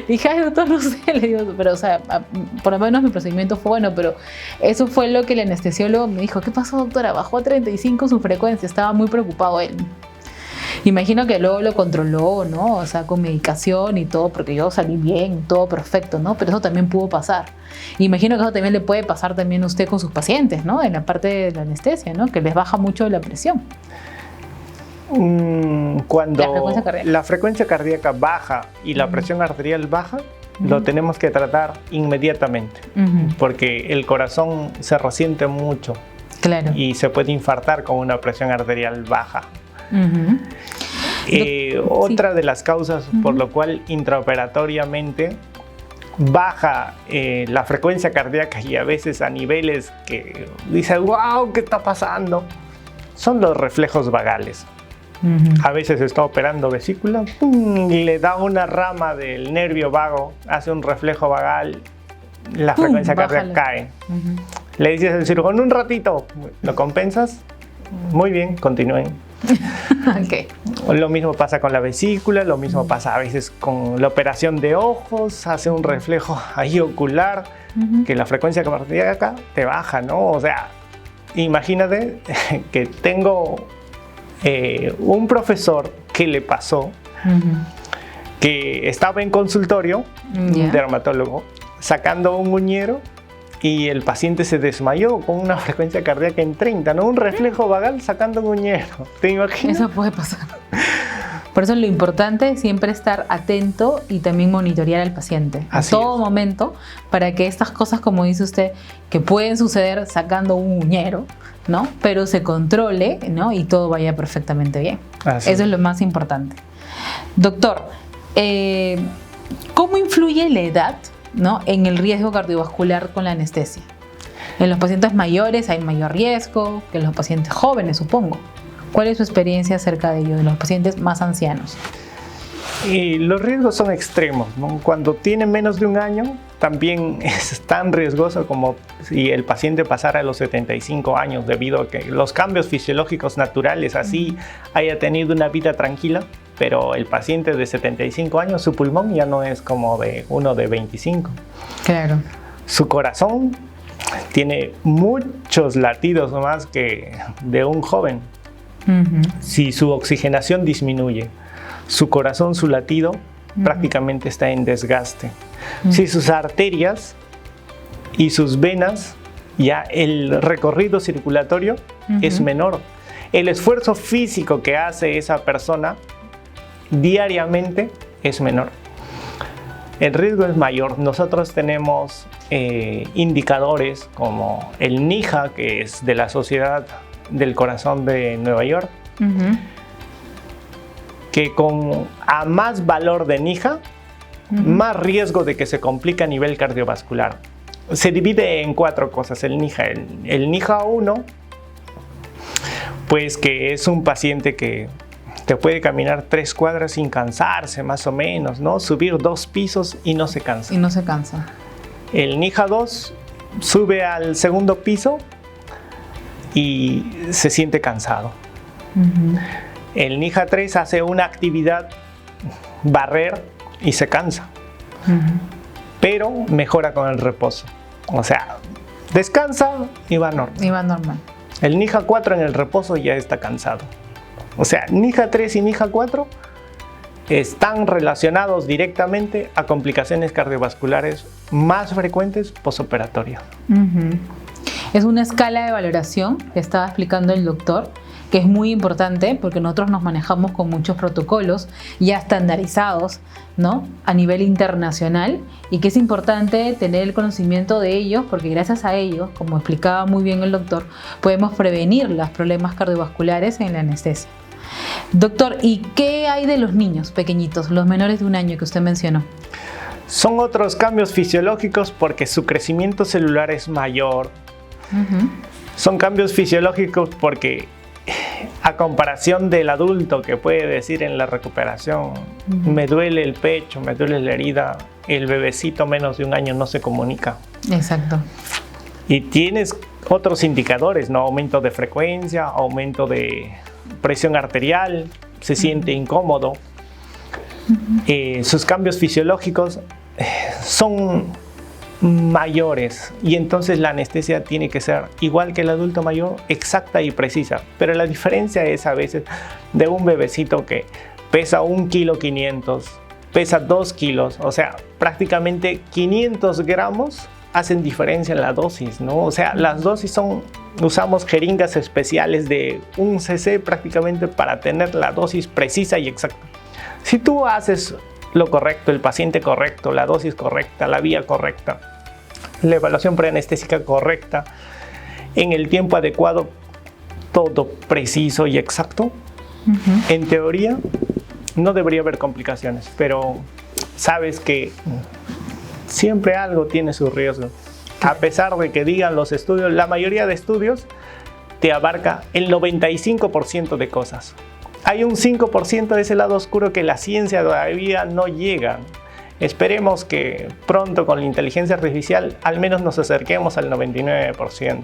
Dije, ay, doctor, no sé, le digo, pero o sea, por lo menos mi procedimiento fue bueno, pero eso fue lo que el anestesiólogo me dijo, ¿qué pasó, doctora? Bajó a 35 su frecuencia, estaba muy preocupado él. Imagino que luego lo controló, ¿no? O sea, con medicación y todo, porque yo salí bien, todo perfecto, ¿no? Pero eso también pudo pasar. Imagino que eso también le puede pasar también a usted con sus pacientes, ¿no? En la parte de la anestesia, ¿no? Que les baja mucho la presión. Cuando la frecuencia cardíaca baja y la presión arterial baja, lo tenemos que tratar inmediatamente, porque el corazón se resiente mucho. Claro. Y se puede infartar con una presión arterial baja. Otra de las causas por lo cual intraoperatoriamente baja la frecuencia cardíaca y a veces a niveles que dice, wow, ¿qué está pasando? Son los reflejos vagales. A veces está operando vesícula, le da una rama del nervio vago, hace un reflejo vagal, la frecuencia cardíaca cae. Le dices al cirujano, un ratito, ¿lo compensas? Muy bien, continúen. Okay. Lo mismo pasa con la vesícula, lo mismo pasa a veces con la operación de ojos, hace un reflejo ahí ocular, que la frecuencia cardíaca te baja, ¿no? O sea, imagínate que tengo un profesor que le pasó, que estaba en consultorio, un dermatólogo, sacando un uñero, y el paciente se desmayó con una frecuencia cardíaca en 30, ¿no? Un reflejo vagal sacando un uñero. ¿Te imaginas? Eso puede pasar. Por eso lo importante es siempre estar atento y también monitorear al paciente en todo momento, para que estas cosas, como dice usted, que pueden suceder sacando un uñero, ¿no? Pero se controle, ¿no? Y todo vaya perfectamente bien. Eso es lo más importante. Doctor, ¿cómo influye la edad, ¿no? en el riesgo cardiovascular con la anestesia? En los pacientes mayores hay mayor riesgo que en los pacientes jóvenes, supongo. ¿Cuál es su experiencia acerca de ello, de los pacientes más ancianos? Y los riesgos son extremos, ¿no? Cuando tiene menos de un año, también es tan riesgoso como si el paciente pasara a los 75 años, debido a que los cambios fisiológicos naturales así haya tenido una vida tranquila, pero el paciente de 75 años, su pulmón ya no es como de uno de 25. Claro. Su corazón tiene muchos latidos más que de un joven. Si su oxigenación disminuye, su corazón, su latido, prácticamente está en desgaste. Si sus arterias y sus venas, ya el recorrido circulatorio es menor. El esfuerzo físico que hace esa persona diariamente es menor. El riesgo es mayor. Nosotros tenemos indicadores como el NIHA, que es de la Sociedad del Corazón de Nueva York, que a más valor de NIHA, más riesgo de que se complique a nivel cardiovascular. Se divide en 4 cosas el NIHA. El NIHA 1, pues que es un paciente que te puede caminar 3 cuadras sin cansarse, más o menos, ¿no? Subir 2 pisos y no se cansa. Y no se cansa. El NIHA 2 sube al segundo piso y se siente cansado. El NIHA 3 hace una actividad, barrer, y se cansa. Pero mejora con el reposo. O sea, descansa y va normal. Y va normal. El NIHA 4 en el reposo ya está cansado. O sea, NIHA 3 y NIHA 4 están relacionados directamente a complicaciones cardiovasculares más frecuentes postoperatorio. Es una escala de valoración que estaba explicando el doctor, que es muy importante porque nosotros nos manejamos con muchos protocolos ya estandarizados, ¿no?, a nivel internacional, y que es importante tener el conocimiento de ellos porque gracias a ellos, como explicaba muy bien el doctor, podemos prevenir los problemas cardiovasculares en la anestesia. Doctor, ¿y qué hay de los niños pequeñitos, los menores de un año que usted mencionó? Son otros cambios fisiológicos porque su crecimiento celular es mayor. Son cambios fisiológicos porque a comparación del adulto que puede decir en la recuperación, me duele el pecho, me duele la herida, el bebecito menos de un año no se comunica. Exacto. Y tienes otros indicadores, ¿no? Aumento de frecuencia, aumento de presión arterial, se siente incómodo. Sus cambios fisiológicos son mayores y entonces la anestesia tiene que ser igual que el adulto mayor, exacta y precisa. Pero la diferencia es a veces de un bebecito que pesa 1,5 kilos, pesa 2 kilos, o sea, prácticamente 500 gramos hacen diferencia en la dosis, ¿no? O sea, las dosis usamos jeringas especiales de 1 cc prácticamente para tener la dosis precisa y exacta. Si tú haces lo correcto, el paciente correcto, la dosis correcta, la vía correcta, la evaluación preanestésica correcta, en el tiempo adecuado, todo preciso y exacto, en teoría no debería haber complicaciones, pero sabes que siempre algo tiene su riesgo. A pesar de que digan los estudios, la mayoría de estudios te abarca el 95% de cosas. Hay un 5% de ese lado oscuro que la ciencia todavía no llega. Esperemos que pronto con la inteligencia artificial al menos nos acerquemos al 99%.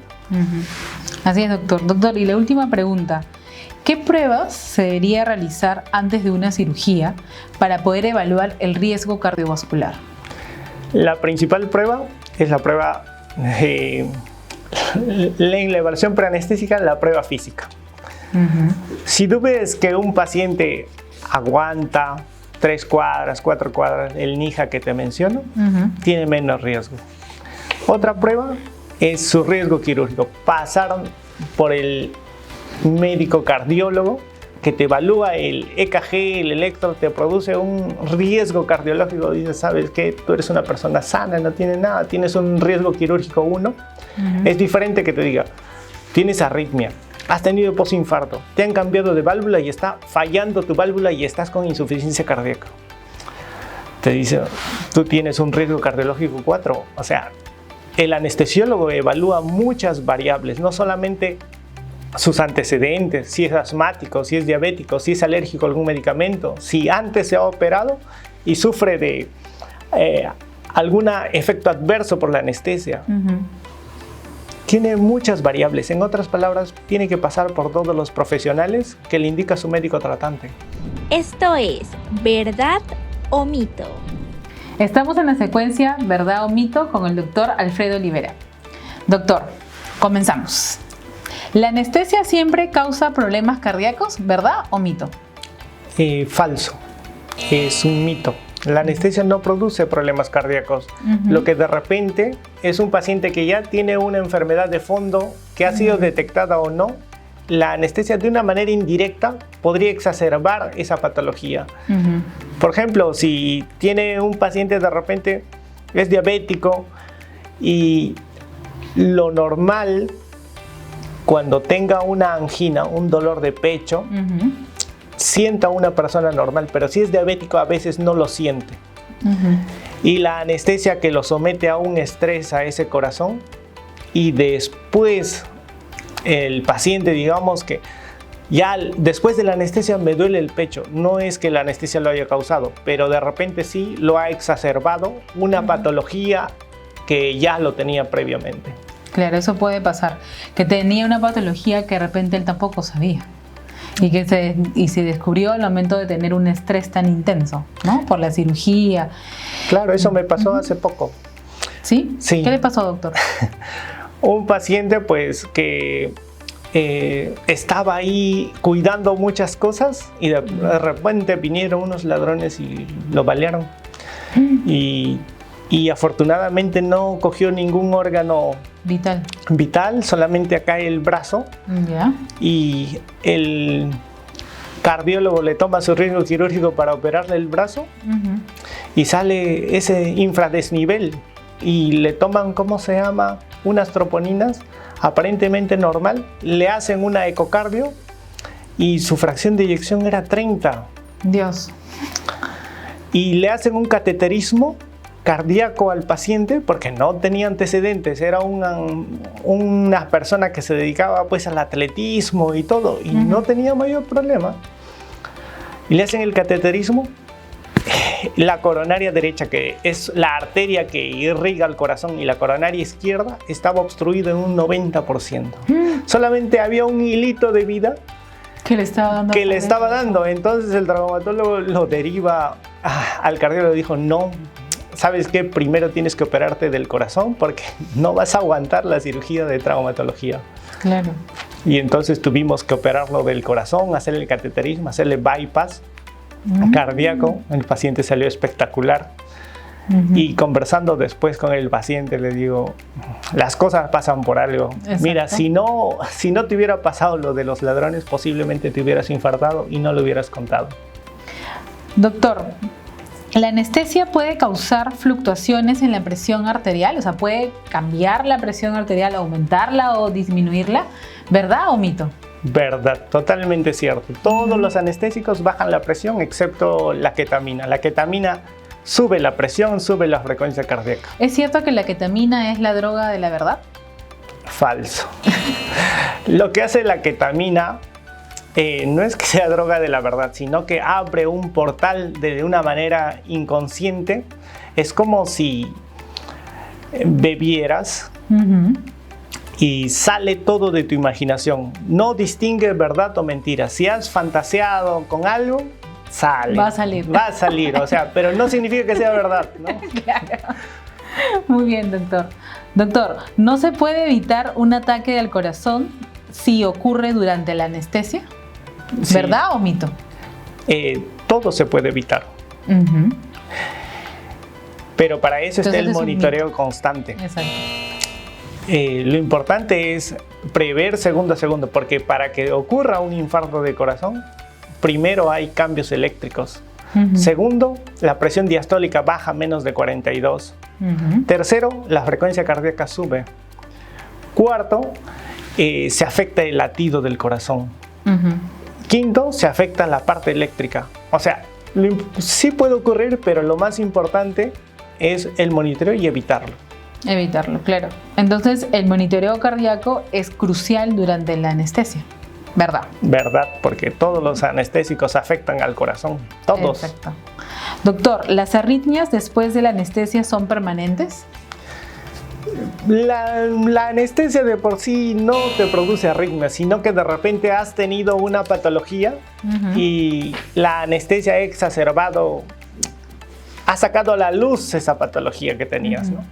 Así es, doctor. Doctor, y la última pregunta. ¿Qué pruebas se debería realizar antes de una cirugía para poder evaluar el riesgo cardiovascular? La principal prueba es la prueba, en la evaluación preanestésica, la prueba física. Si tú ves que un paciente aguanta 3 cuadras, 4 cuadras, el NIHA que te menciono, tiene menos riesgo. Otra prueba es su riesgo quirúrgico. Pasar por el médico cardiólogo que te evalúa el EKG, el electro, te produce un riesgo cardiológico. Dices, ¿sabes qué? Tú eres una persona sana, no tienes nada, tienes un riesgo quirúrgico 1. Es diferente que te diga, tienes arritmia, has tenido posinfarto, te han cambiado de válvula y está fallando tu válvula y estás con insuficiencia cardíaca. Te dice, tú tienes un riesgo cardiológico 4. O sea, el anestesiólogo evalúa muchas variables, no solamente sus antecedentes, si es asmático, si es diabético, si es alérgico a algún medicamento, si antes se ha operado y sufre de algún efecto adverso por la anestesia. Tiene muchas variables. En otras palabras, tiene que pasar por todos los profesionales que le indica su médico tratante. Esto es ¿verdad o mito? Estamos en la secuencia ¿verdad o mito? Con el doctor Alfredo Olivera. Doctor, comenzamos. ¿La anestesia siempre causa problemas cardíacos, verdad o mito? Falso. Es un mito. La anestesia no produce problemas cardíacos. Lo que de repente es un paciente que ya tiene una enfermedad de fondo que ha sido detectada o no, la anestesia de una manera indirecta podría exacerbar esa patología. Por ejemplo, si tiene un paciente de repente es diabético y lo normal cuando tenga una angina, un dolor de pecho, sienta una persona normal, pero si es diabético a veces no lo siente. Y la anestesia que lo somete a un estrés a ese corazón y después el paciente, digamos que ya después de la anestesia me duele el pecho, no es que la anestesia lo haya causado, pero de repente sí lo ha exacerbado una patología que ya lo tenía previamente. Claro, eso puede pasar, que tenía una patología que de repente él tampoco sabía. Y se descubrió al momento de tener un estrés tan intenso, ¿no? Por la cirugía. Claro, eso me pasó hace poco. ¿Sí? Sí. ¿Qué le pasó, doctor? Un paciente pues que estaba ahí cuidando muchas cosas y de repente vinieron unos ladrones y lo balearon. Y afortunadamente no cogió ningún órgano vital, solamente acá el brazo. Y el cardiólogo le toma su riesgo quirúrgico para operarle el brazo y sale ese infradesnivel y le toman, ¿cómo se llama? Unas troponinas aparentemente normal, le hacen una ecocardio y su fracción de eyección era 30. Dios. Y le hacen un cateterismo cardíaco al paciente porque no tenía antecedentes, era una persona que se dedicaba pues al atletismo y todo y no tenía mayor problema. Y le hacen el cateterismo, la coronaria derecha, que es la arteria que irriga el corazón, y la coronaria izquierda estaba obstruida en un 90%. Solamente había un hilito de vida que le estaba dando. Entonces el traumatólogo lo deriva al cardiólogo y dijo: no, ¿sabes qué? Primero tienes que operarte del corazón porque no vas a aguantar la cirugía de traumatología. Claro. Y entonces tuvimos que operarlo del corazón, hacerle el cateterismo, hacerle bypass cardíaco. El paciente salió espectacular. Y conversando después con el paciente le digo: las cosas pasan por algo. Exacto. Mira, si no te hubiera pasado lo de los ladrones, posiblemente te hubieras infartado y no lo hubieras contado. Doctor, ¿la anestesia puede causar fluctuaciones en la presión arterial? O sea, ¿puede cambiar la presión arterial, aumentarla o disminuirla? ¿Verdad o mito? Verdad, totalmente cierto. Todos los anestésicos bajan la presión excepto la ketamina. La ketamina sube la presión, sube la frecuencia cardíaca. ¿Es cierto que la ketamina es la droga de la verdad? Falso. Lo que hace la ketamina no es que sea droga de la verdad, sino que abre un portal de una manera inconsciente. Es como si bebieras y sale todo de tu imaginación. No distingue verdad o mentira. Si has fantaseado con algo, sale. Va a salir. Va a salir, o sea, pero no significa que sea verdad, ¿no? Claro. Muy bien, doctor. Doctor, ¿no se puede evitar un ataque al corazón si ocurre durante la anestesia? Sí. ¿Verdad o mito? Todo se puede evitar. Pero para eso está el monitoreo constante. Exacto. Lo importante es prever segundo a segundo, porque para que ocurra un infarto de corazón, primero hay cambios eléctricos. Segundo, la presión diastólica baja a menos de 42. Tercero, la frecuencia cardíaca sube. Cuarto, se afecta el latido del corazón. Quinto, se afecta la parte eléctrica. O sea, sí puede ocurrir, pero lo más importante es el monitoreo y evitarlo. Evitarlo, claro. Entonces, el monitoreo cardíaco es crucial durante la anestesia, ¿verdad? ¿Verdad? Porque todos los anestésicos afectan al corazón. Todos. Exacto. Doctor, ¿las arritmias después de la anestesia son permanentes? La anestesia de por sí no te produce arritmias, sino que de repente has tenido una patología y la anestesia ha exacerbado, ha sacado a la luz esa patología que tenías, ¿no?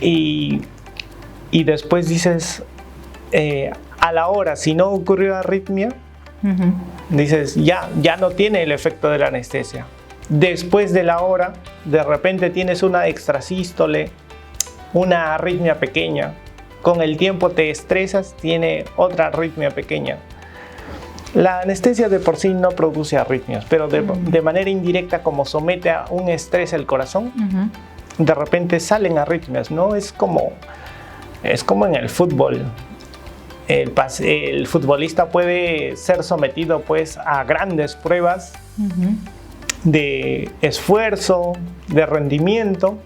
Y después dices, a la hora, si no ocurrió arritmia, dices, ya no tiene el efecto de la anestesia. Después de la hora, de repente tienes una extrasístole, una arritmia pequeña. Con el tiempo te estresas, tiene otra arritmia pequeña. La anestesia de por sí no produce arritmias, pero de manera indirecta, como somete a un estrés el corazón, de repente salen arritmias, ¿no? Es como en el fútbol. El futbolista puede ser sometido pues a grandes pruebas de esfuerzo, de rendimiento.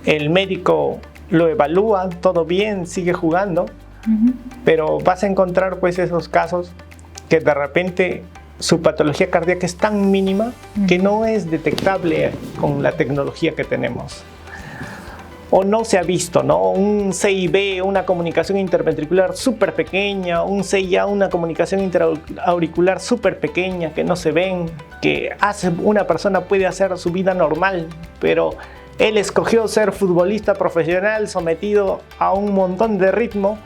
El médico lo evalúa, todo bien, sigue jugando, pero vas a encontrar pues esos casos que de repente su patología cardíaca es tan mínima que no es detectable con la tecnología que tenemos. O no se ha visto, ¿no? Un CIB, una comunicación interventricular súper pequeña, un CIA, una comunicación interauricular súper pequeña que no se ven, que una persona puede hacer su vida normal, pero él escogió ser futbolista profesional sometido a un montón de ritmo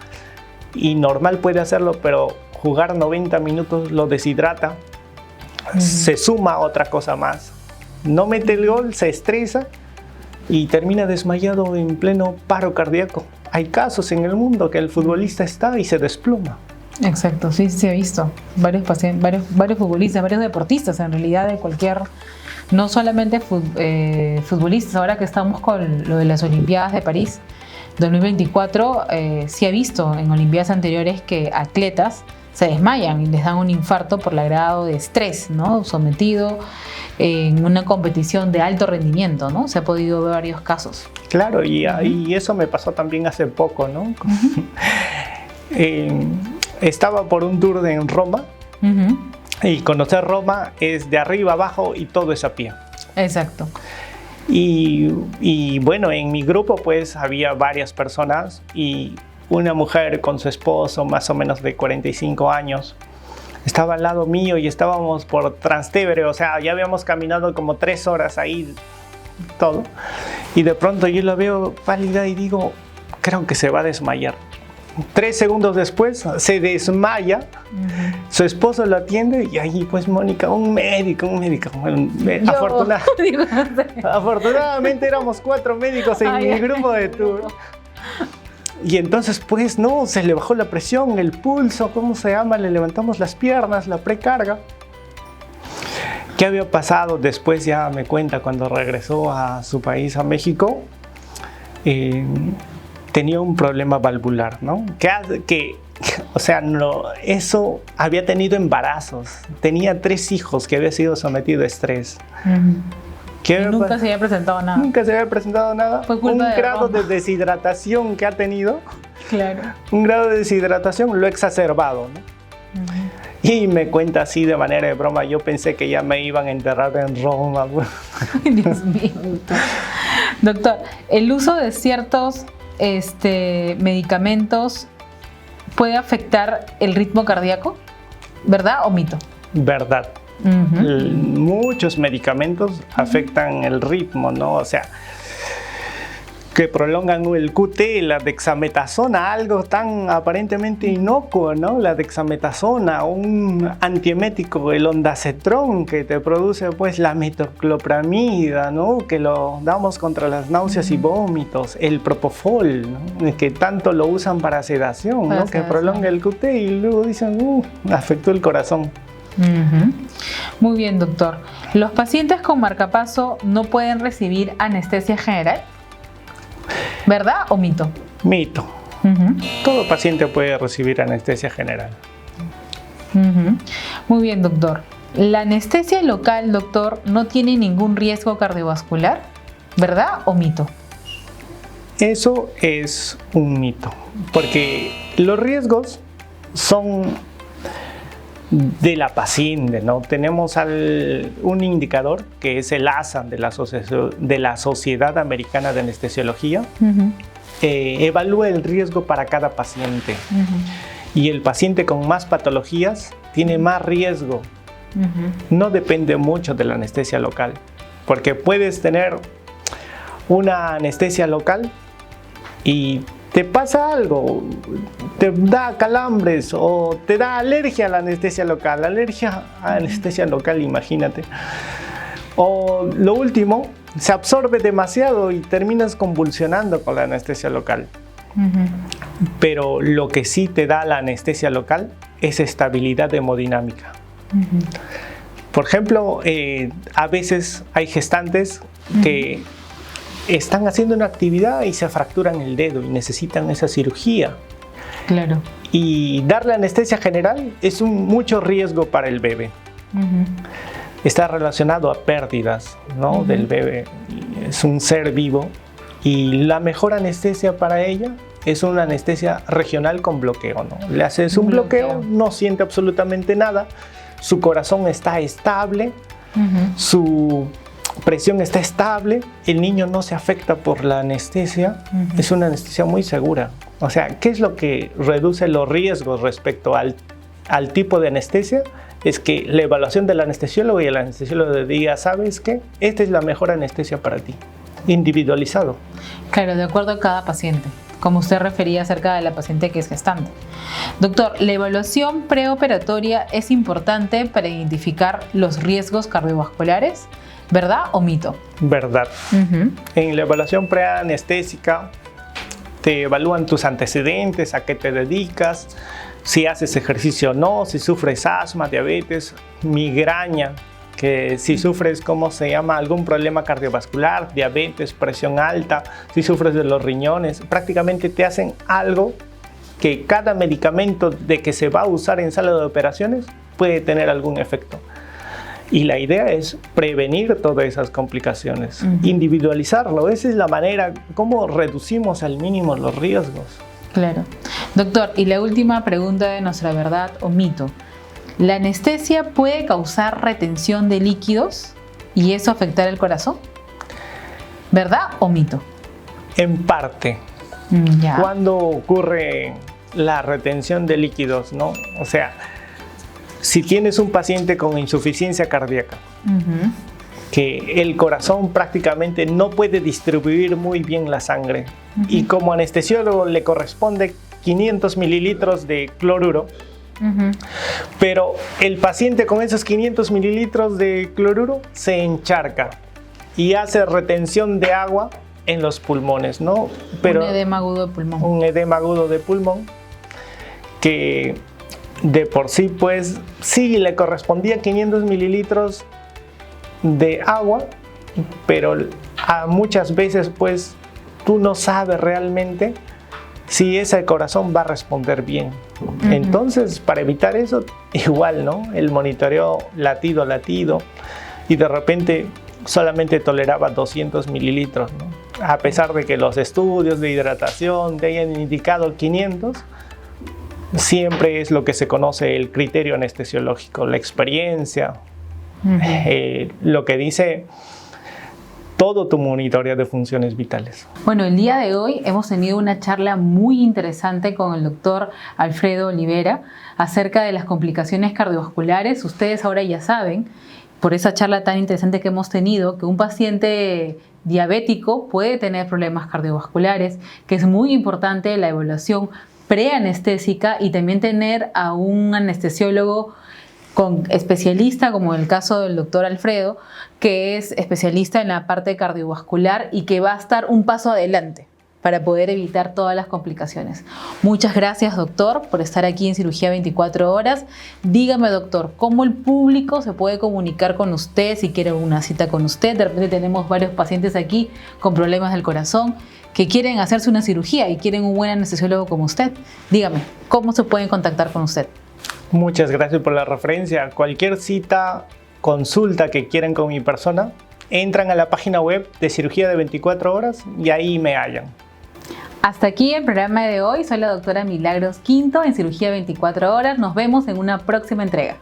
y normal puede hacerlo, pero jugar 90 minutos lo deshidrata, se suma otra cosa más, no mete el gol, se estresa y termina desmayado en pleno paro cardíaco. Hay casos en el mundo que el futbolista está y se desploma. Exacto, sí se ha visto. Varios pacientes, varios futbolistas, varios deportistas en realidad de cualquier, no solamente futbolistas. Ahora que estamos con lo de las Olimpiadas de París 2024, sí he visto en Olimpiadas anteriores que atletas se desmayan y les dan un infarto por el grado de estrés, ¿no? Sometido en una competición de alto rendimiento, ¿no? Se ha podido ver varios casos. Claro, y eso me pasó también hace poco, ¿no? Estaba por un tour en Roma y conocer Roma es de arriba abajo y todo es a pie. Exacto. Y bueno, en mi grupo pues había varias personas y una mujer con su esposo más o menos de 45 años. Estaba al lado mío y estábamos por Trastevere, o sea, ya habíamos caminado como 3 horas ahí, todo. Y de pronto yo la veo pálida y digo, creo que se va a desmayar. 3 segundos después se desmaya, su esposo lo atiende y ahí pues Mónica, un médico. Bueno, afortunadamente éramos 4 médicos en mi grupo de tour. Y entonces pues no, se le bajó la presión, el pulso, ¿cómo se llama? Le levantamos las piernas, la precarga. ¿Qué había pasado? Después ya me cuenta cuando regresó a su país, a México, tenía un problema valvular, ¿no? O sea, eso había tenido embarazos, tenía 3 hijos que había sido sometido a estrés. Y nunca se había presentado nada. Nunca se había presentado nada. Fue culpa un de grado Roma. de deshidratación que ha tenido. Claro. Un grado de deshidratación lo ha exacerbado, ¿no? Y me cuenta así de manera de broma, yo pensé que ya me iban a enterrar en Roma. Dios mío, doctor. Doctor, ¿el uso de ciertos medicamentos puede afectar el ritmo cardíaco? ¿Verdad o mito? Verdad. Muchos medicamentos afectan el ritmo, ¿no? O sea, que prolongan el QT, la dexametasona, algo tan aparentemente inocuo, ¿no? La dexametasona, un antiemético, el ondansetron, que te produce pues la metoclopramida, ¿no? Que lo damos contra las náuseas y vómitos, el propofol, ¿no? Que tanto lo usan para sedación, ¿no? Que prolonga el QT y luego dicen, afectó el corazón. Muy bien, doctor. ¿Los pacientes con marcapaso no pueden recibir anestesia general? ¿Verdad o mito? Mito. Todo paciente puede recibir anestesia general. Muy bien, doctor. ¿La anestesia local, doctor, no tiene ningún riesgo cardiovascular? ¿Verdad o mito? Eso es un mito, porque los riesgos son de la paciente, ¿no? Tenemos un indicador que es el ASA de la Sociedad Americana de Anestesiología. Evalúa el riesgo para cada paciente. Y el paciente con más patologías tiene más riesgo. No depende mucho de la anestesia local, porque puedes tener una anestesia local y te pasa algo, te da calambres o te da alergia a la anestesia local, imagínate. O lo último, se absorbe demasiado y terminas convulsionando con la anestesia local. Pero lo que sí te da la anestesia local es estabilidad hemodinámica. Por ejemplo, a veces hay gestantes que están haciendo una actividad y se fracturan el dedo y necesitan esa cirugía. Claro. Y darle anestesia general es mucho riesgo para el bebé. Está relacionado a pérdidas, ¿no? Del bebé. Es un ser vivo y la mejor anestesia para ella es una anestesia regional con bloqueo, ¿no? Le haces un bloqueo, no siente absolutamente nada, su corazón está estable, su presión está estable, el niño no se afecta por la anestesia, es una anestesia muy segura. O sea, ¿qué es lo que reduce los riesgos respecto al tipo de anestesia? Es que la evaluación del anestesiólogo y el anestesiólogo le diga, ¿sabes qué? Esta es la mejor anestesia para ti, individualizado. Claro, de acuerdo a cada paciente, como usted refería acerca de la paciente que es gestante. Doctor, la evaluación preoperatoria es importante para identificar los riesgos cardiovasculares, ¿verdad o mito? Verdad. En la evaluación preanestésica te evalúan tus antecedentes, a qué te dedicas, si haces ejercicio o no, si sufres asma, diabetes, migraña, que si sufres, ¿cómo se llama? Algún problema cardiovascular, diabetes, presión alta, si sufres de los riñones, prácticamente te hacen algo que cada medicamento de que se va a usar en sala de operaciones puede tener algún efecto. Y la idea es prevenir todas esas complicaciones, individualizarlo. Esa es la manera como reducimos al mínimo los riesgos. Claro. Doctor, y la última pregunta de nuestra verdad o mito. ¿La anestesia puede causar retención de líquidos y eso afectar el corazón? ¿Verdad o mito? En parte. Ya. ¿Cuándo ocurre la retención de líquidos, no? O sea, si tienes un paciente con insuficiencia cardíaca, que el corazón prácticamente no puede distribuir muy bien la sangre, y como anestesiólogo le corresponde 500 mililitros de cloruro, pero el paciente con esos 500 mililitros de cloruro se encharca y hace retención de agua en los pulmones, ¿no? Pero un edema agudo de pulmón. Un edema agudo de pulmón que de por sí, pues, sí le correspondía 500 mililitros de agua, pero muchas veces, pues, tú no sabes realmente si ese corazón va a responder bien. Entonces, para evitar eso, igual, ¿no? El monitoreo latido a latido y de repente solamente toleraba 200 mililitros, ¿no? A pesar de que los estudios de hidratación te hayan indicado 500, siempre es lo que se conoce el criterio anestesiológico, la experiencia, lo que dice todo tu monitoreo de funciones vitales. Bueno, el día de hoy hemos tenido una charla muy interesante con el doctor Alfredo Olivera acerca de las complicaciones cardiovasculares. Ustedes ahora ya saben, por esa charla tan interesante que hemos tenido, que un paciente diabético puede tener problemas cardiovasculares, que es muy importante la evaluación preanestésica y también tener a un anestesiólogo especialista, como en el caso del doctor Alfredo, que es especialista en la parte cardiovascular y que va a estar un paso adelante para poder evitar todas las complicaciones. Muchas gracias, doctor, por estar aquí en Cirugía 24 Horas. Dígame, doctor, ¿cómo el público se puede comunicar con usted si quiere una cita con usted? De repente tenemos varios pacientes aquí con problemas del corazón que quieren hacerse una cirugía y quieren un buen anestesiólogo como usted. Dígame, ¿cómo se pueden contactar con usted? Muchas gracias por la referencia. Cualquier cita, consulta que quieran con mi persona, entran a la página web de Cirugía de 24 Horas y ahí me hallan. Hasta aquí el programa de hoy. Soy la doctora Milagros Quinto en Cirugía 24 Horas. Nos vemos en una próxima entrega.